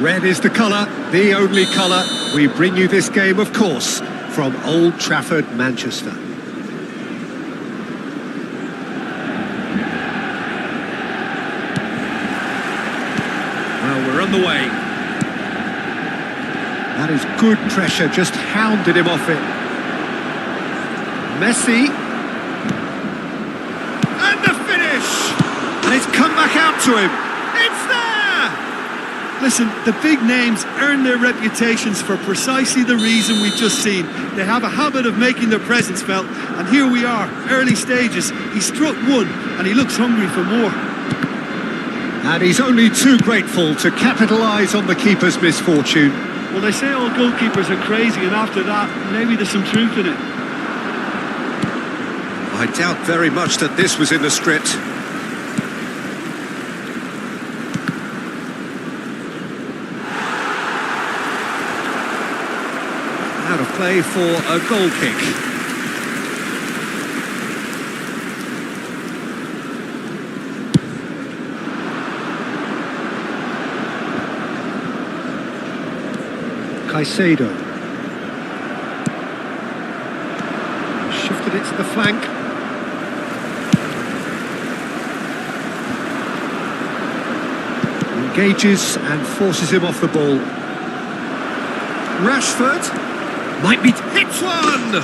Speaker 1: Red is the colour, the only colour. We bring you this game, of course, from Old Trafford, Manchester. Well, we're on the way. That is good pressure, just hounded him off it. Messi. And the finish! And it's come back out to him. It's there!
Speaker 2: Listen, the big names earn their reputations for precisely the reason we've just seen. They have a habit of making their presence felt, and here we are, early stages. He struck one, and he looks hungry for more.
Speaker 1: And he's only too grateful to capitalise on the keeper's misfortune.
Speaker 2: Well, they say all goalkeepers are crazy, and after that, maybe there's some truth in it.
Speaker 1: I doubt very much that this was in the script. Out of play for a goal kick. Caicedo. the flank. Engages and forces him off the ball. Rashford might be hits one.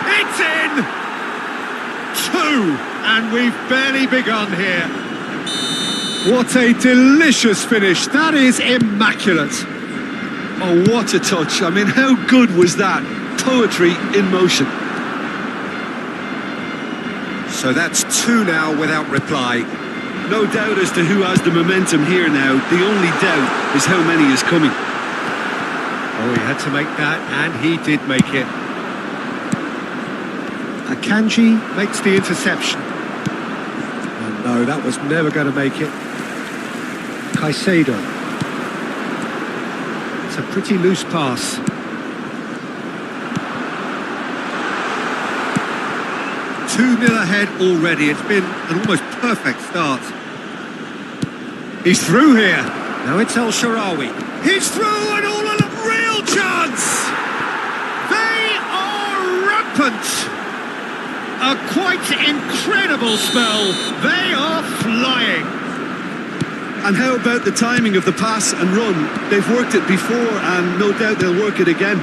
Speaker 1: It's in. 2, and we've barely begun here. What a delicious finish. That is immaculate.
Speaker 2: Oh, what a touch. I mean, how good was that? Poetry in motion.
Speaker 1: So that's 2 now without reply.
Speaker 2: No doubt as to who has the momentum here now. The only doubt is how many is coming.
Speaker 1: Oh, he had to make that, and he did make it. Akanji makes the interception. Oh, no, that was never going to make it. Caicedo. It's a pretty loose pass. Two 2-0 ahead already. It's been an almost perfect start. He's through here. Now it's El Shaarawy. He's through and all a real chance. They are rampant. A quite incredible spell. They are flying.
Speaker 2: And how about the timing of the pass and run? They've worked it before and no doubt they'll work it again.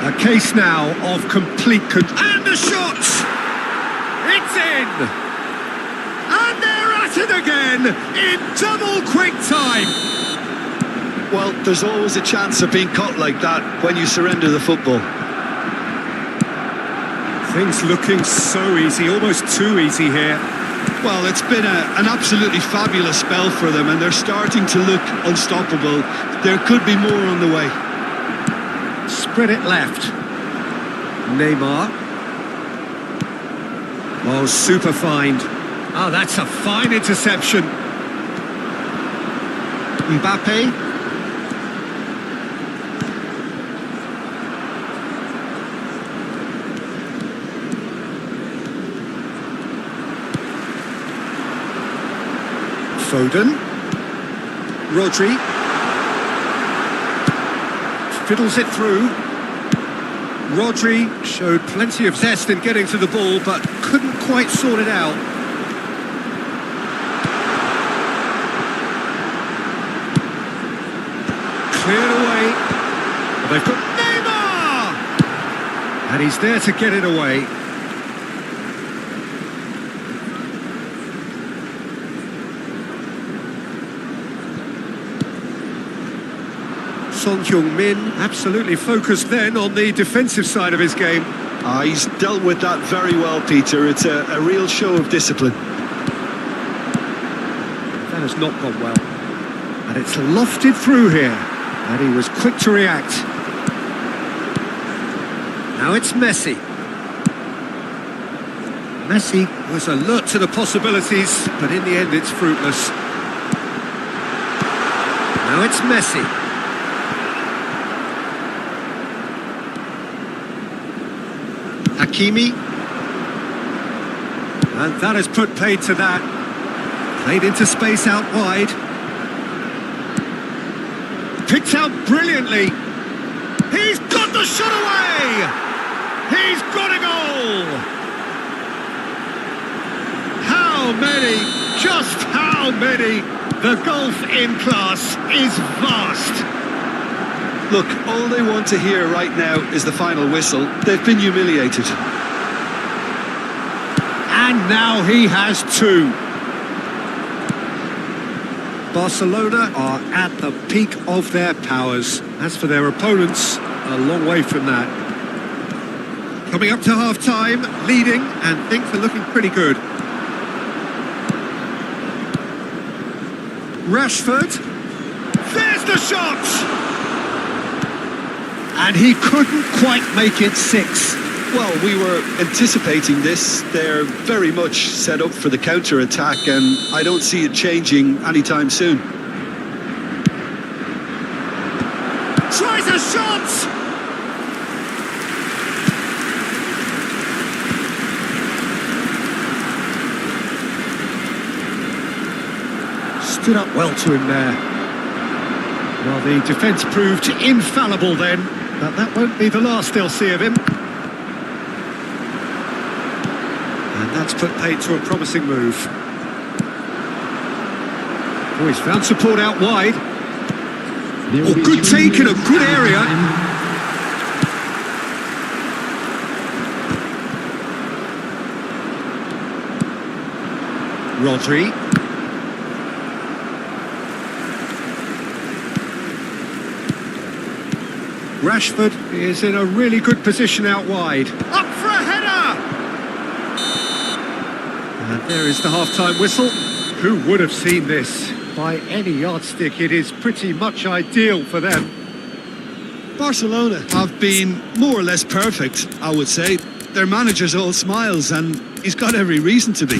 Speaker 1: A case now of complete control. And the shot! It's in! And they're at it again in double quick time.
Speaker 2: Well, there's always a chance of being caught like that when you surrender the football.
Speaker 1: Things looking so easy, almost too easy here.
Speaker 2: Well, it's been an absolutely fabulous spell for them and they're starting to look unstoppable. There could be more on the way.
Speaker 1: Spread it left. Neymar. Oh, super find. Oh, that's a fine interception. Mbappe. Foden. Rodri. Fiddles it through. Rodri showed plenty of zest in getting to the ball, but couldn't quite sort it out. Cleared away. They've got Neymar! And he's there to get it away. Son Heung-min absolutely focused then on the defensive side of his game.
Speaker 2: He's dealt with that very well, Peter. It's a real show of discipline.
Speaker 1: That has not gone well. And it's lofted through here. And he was quick to react. Now it's Messi. Messi was alert to the possibilities, but in the end it's fruitless. Now it's Messi. Hakimi, and that has put paid to that. Played into space out wide. Picked out brilliantly. He's got the shot away. He's got a goal. How many? Just how many? The gulf in class is vast.
Speaker 2: Look, all they want to hear right now is the final whistle. They've been humiliated.
Speaker 1: And now he has two. Barcelona are at the peak of their powers. As for their opponents, a long way from that. Coming up to half-time, leading, and things are looking pretty good. Rashford. There's the shot! And he couldn't quite make it 6.
Speaker 2: Well, we were anticipating this. They're very much set up for the counter-attack, and I don't see it changing anytime soon.
Speaker 1: Tries a shot! Stood up well to him there. Well, the defence proved infallible then. But that won't be the last they'll see of him. Let's put paid to a promising move. Oh, he's found support out wide. Oh, good take in a good area. Rodri. Rashford is in a really good position out wide. Up for a header! And there is the half-time whistle. Who would have seen this? By any yardstick, it is pretty much ideal for them.
Speaker 2: Barcelona have been more or less perfect, I would say. Their manager's all smiles, and he's got every reason to be.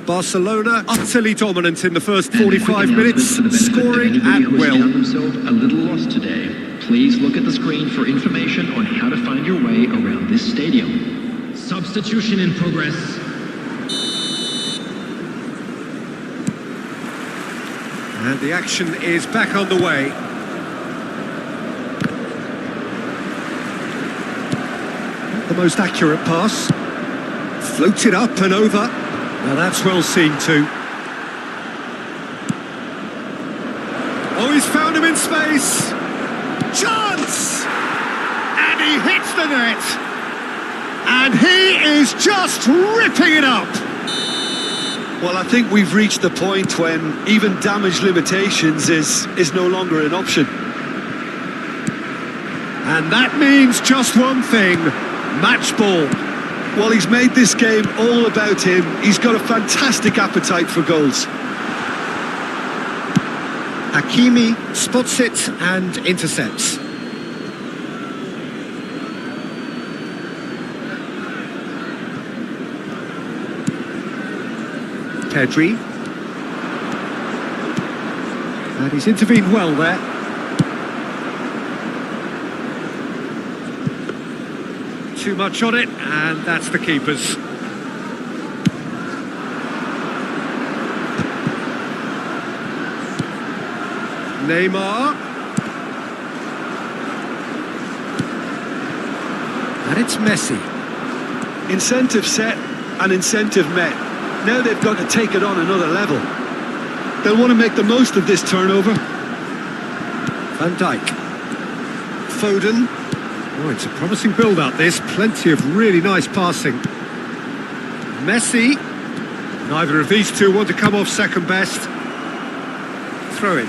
Speaker 1: Barcelona utterly dominant in the first 45 minutes, scoring at will.
Speaker 6: Found themselves a little lost today. Please look at the screen for information on how to find your way around this stadium. Substitution in progress.
Speaker 1: And the action is back on the way. The most accurate pass. Floated up and over. Now that's well seen too. Oh, he's found him in space. Chance! And he hits the net. And he is just ripping it up.
Speaker 2: Well, I think we've reached the point when even damage limitations is no longer an option.
Speaker 1: And that means just one thing, match ball.
Speaker 2: Well, he's made this game all about him. He's got a fantastic appetite for goals.
Speaker 1: Hakimi spots it and intercepts. Pedri. And he's intervened well there. Too much on it, and that's the keeper's. Neymar. And it's Messi.
Speaker 2: Incentive set and incentive met. Now they've got to take it on another level. They'll want to make the most of this turnover.
Speaker 1: Van Dijk. Foden. Oh, it's a promising build-up, this. Plenty of really nice passing. Messi. Neither of these two want to come off second best. Throw in.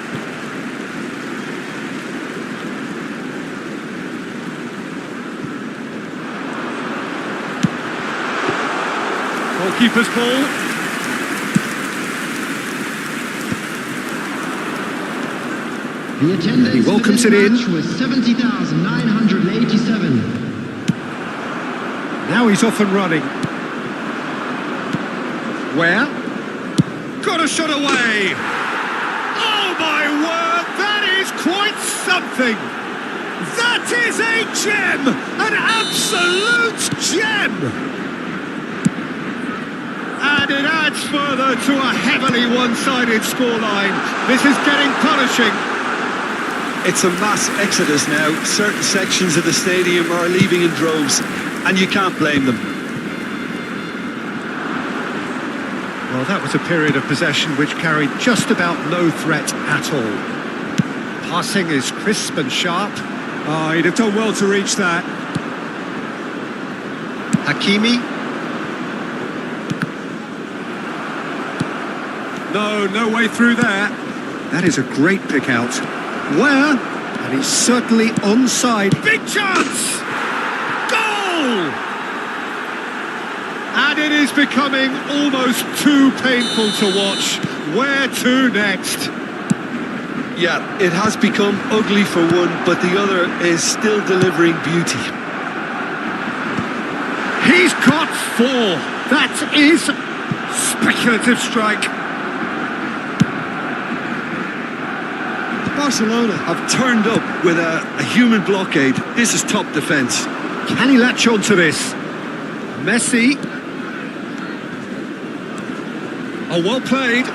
Speaker 1: Goalkeeper's ball.
Speaker 6: The attendance
Speaker 1: He welcomes it in.
Speaker 6: was 70,987.
Speaker 1: Now he's off and running. Where? Got a shot away! Oh my word, that is quite something! That is a gem! An absolute gem! And it adds further to a heavily one-sided scoreline. This is getting punishing.
Speaker 2: It's a mass exodus now. Certain sections of the stadium are leaving in droves, and you can't blame them.
Speaker 1: Well, that was a period of possession which carried just about no threat at all. Passing is crisp and sharp. Oh, he'd have done well to reach that. Hakimi. No way through there. That is a great pick out. Where? And he's certainly onside. Big chance! Goal! And it is becoming almost too painful to watch. Where to next?
Speaker 2: Yeah, it has become ugly for one, but the other is still delivering beauty.
Speaker 1: He's got four. That is speculative strike.
Speaker 2: Barcelona have turned up with a human blockade. This is top defence.
Speaker 1: Can he latch on to this? Messi. Oh, well played.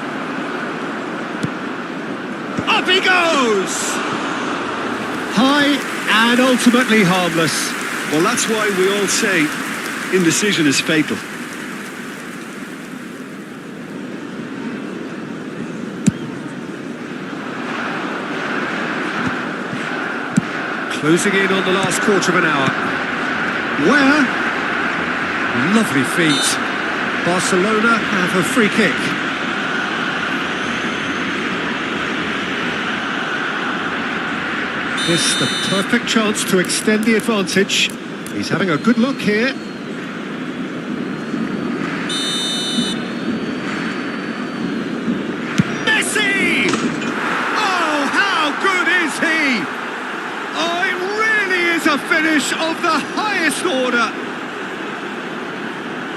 Speaker 1: Up he goes! High and ultimately harmless.
Speaker 2: Well, that's why we all say indecision is fatal.
Speaker 1: Closing in on the last quarter of an hour. Where? Lovely feet. Barcelona have a free kick. This the perfect chance to extend the advantage. He's having a good look here. Messi! Oh, how good is he? Oh, it really is a finish of the highest order.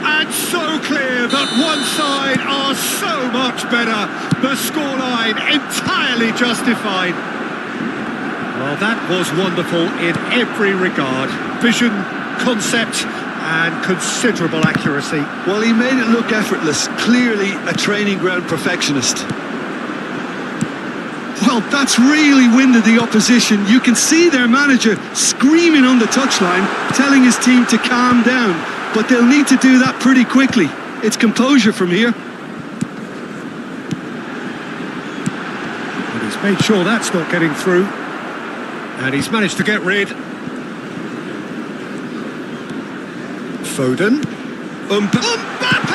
Speaker 1: And so clear that one side are so much better. The scoreline entirely justified. Well, that was wonderful in every regard. Vision, concept, and considerable accuracy.
Speaker 2: Well, he made it look effortless. Clearly a training ground perfectionist. Well, that's really winded the opposition. You can see their manager screaming on the touchline, telling his team to calm down. But they'll need to do that pretty quickly. It's composure from here.
Speaker 1: And he's made sure that's not getting through. And he's managed to get rid. Foden. Mbappe!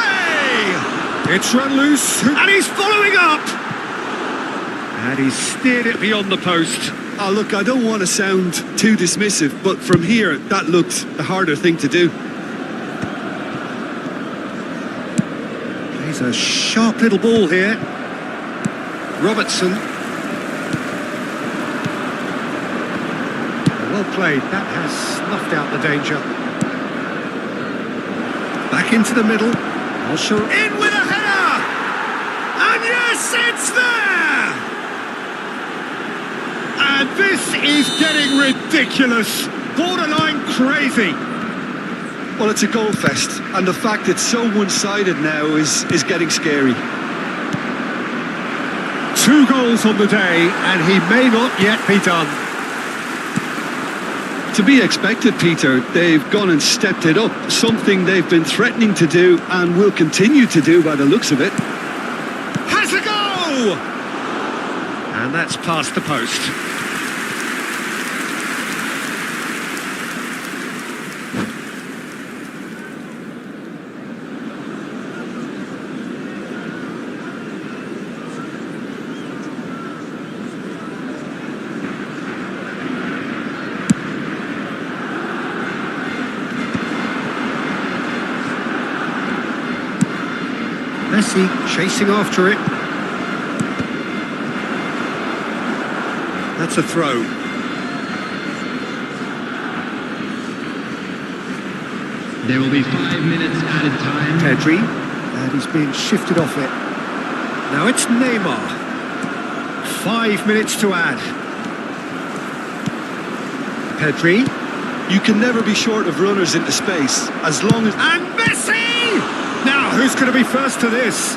Speaker 1: It's run loose, and he's following up! And he's steered it beyond the post.
Speaker 2: Oh, look, I don't want to sound too dismissive, but from here, that looked the harder thing to do.
Speaker 1: He's a sharp little ball here. Robertson. Well played, that has snuffed out the danger. Back into the middle. In with a header! And yes, it's there! And this is getting ridiculous. Borderline crazy.
Speaker 2: Well, it's a goal fest, and the fact it's so one-sided now is getting scary.
Speaker 1: 2 goals on the day, and he may not yet be done.
Speaker 2: To be expected, Peter. They've gone and stepped it up, something they've been threatening to do and will continue to do by the looks of it.
Speaker 1: Has a go! And that's past the post. Messi chasing after it. That's a throw.
Speaker 6: There will be 5 minutes added time.
Speaker 1: Pedri, and he's being shifted off it. Now it's Neymar. 5 minutes to add. Pedri.
Speaker 2: You can never be short of runners into space, as long as...
Speaker 1: And Messi! Now, who's going to be first to this?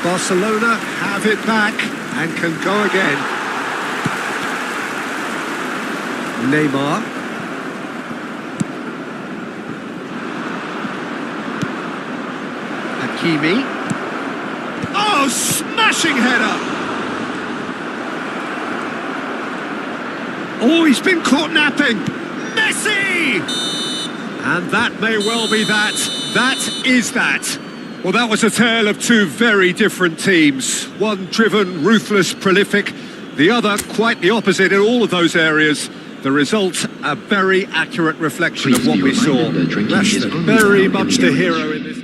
Speaker 1: Barcelona have it back and can go again. Neymar. Hakimi. Oh, smashing header! Oh, he's been caught napping. Messi! And that may well be that. That is that. Well, that was a tale of 2 very different teams. One driven, ruthless, prolific. The other quite the opposite in all of those areas. The result, a very accurate reflection of what we saw. Rashford, very much the hero in this.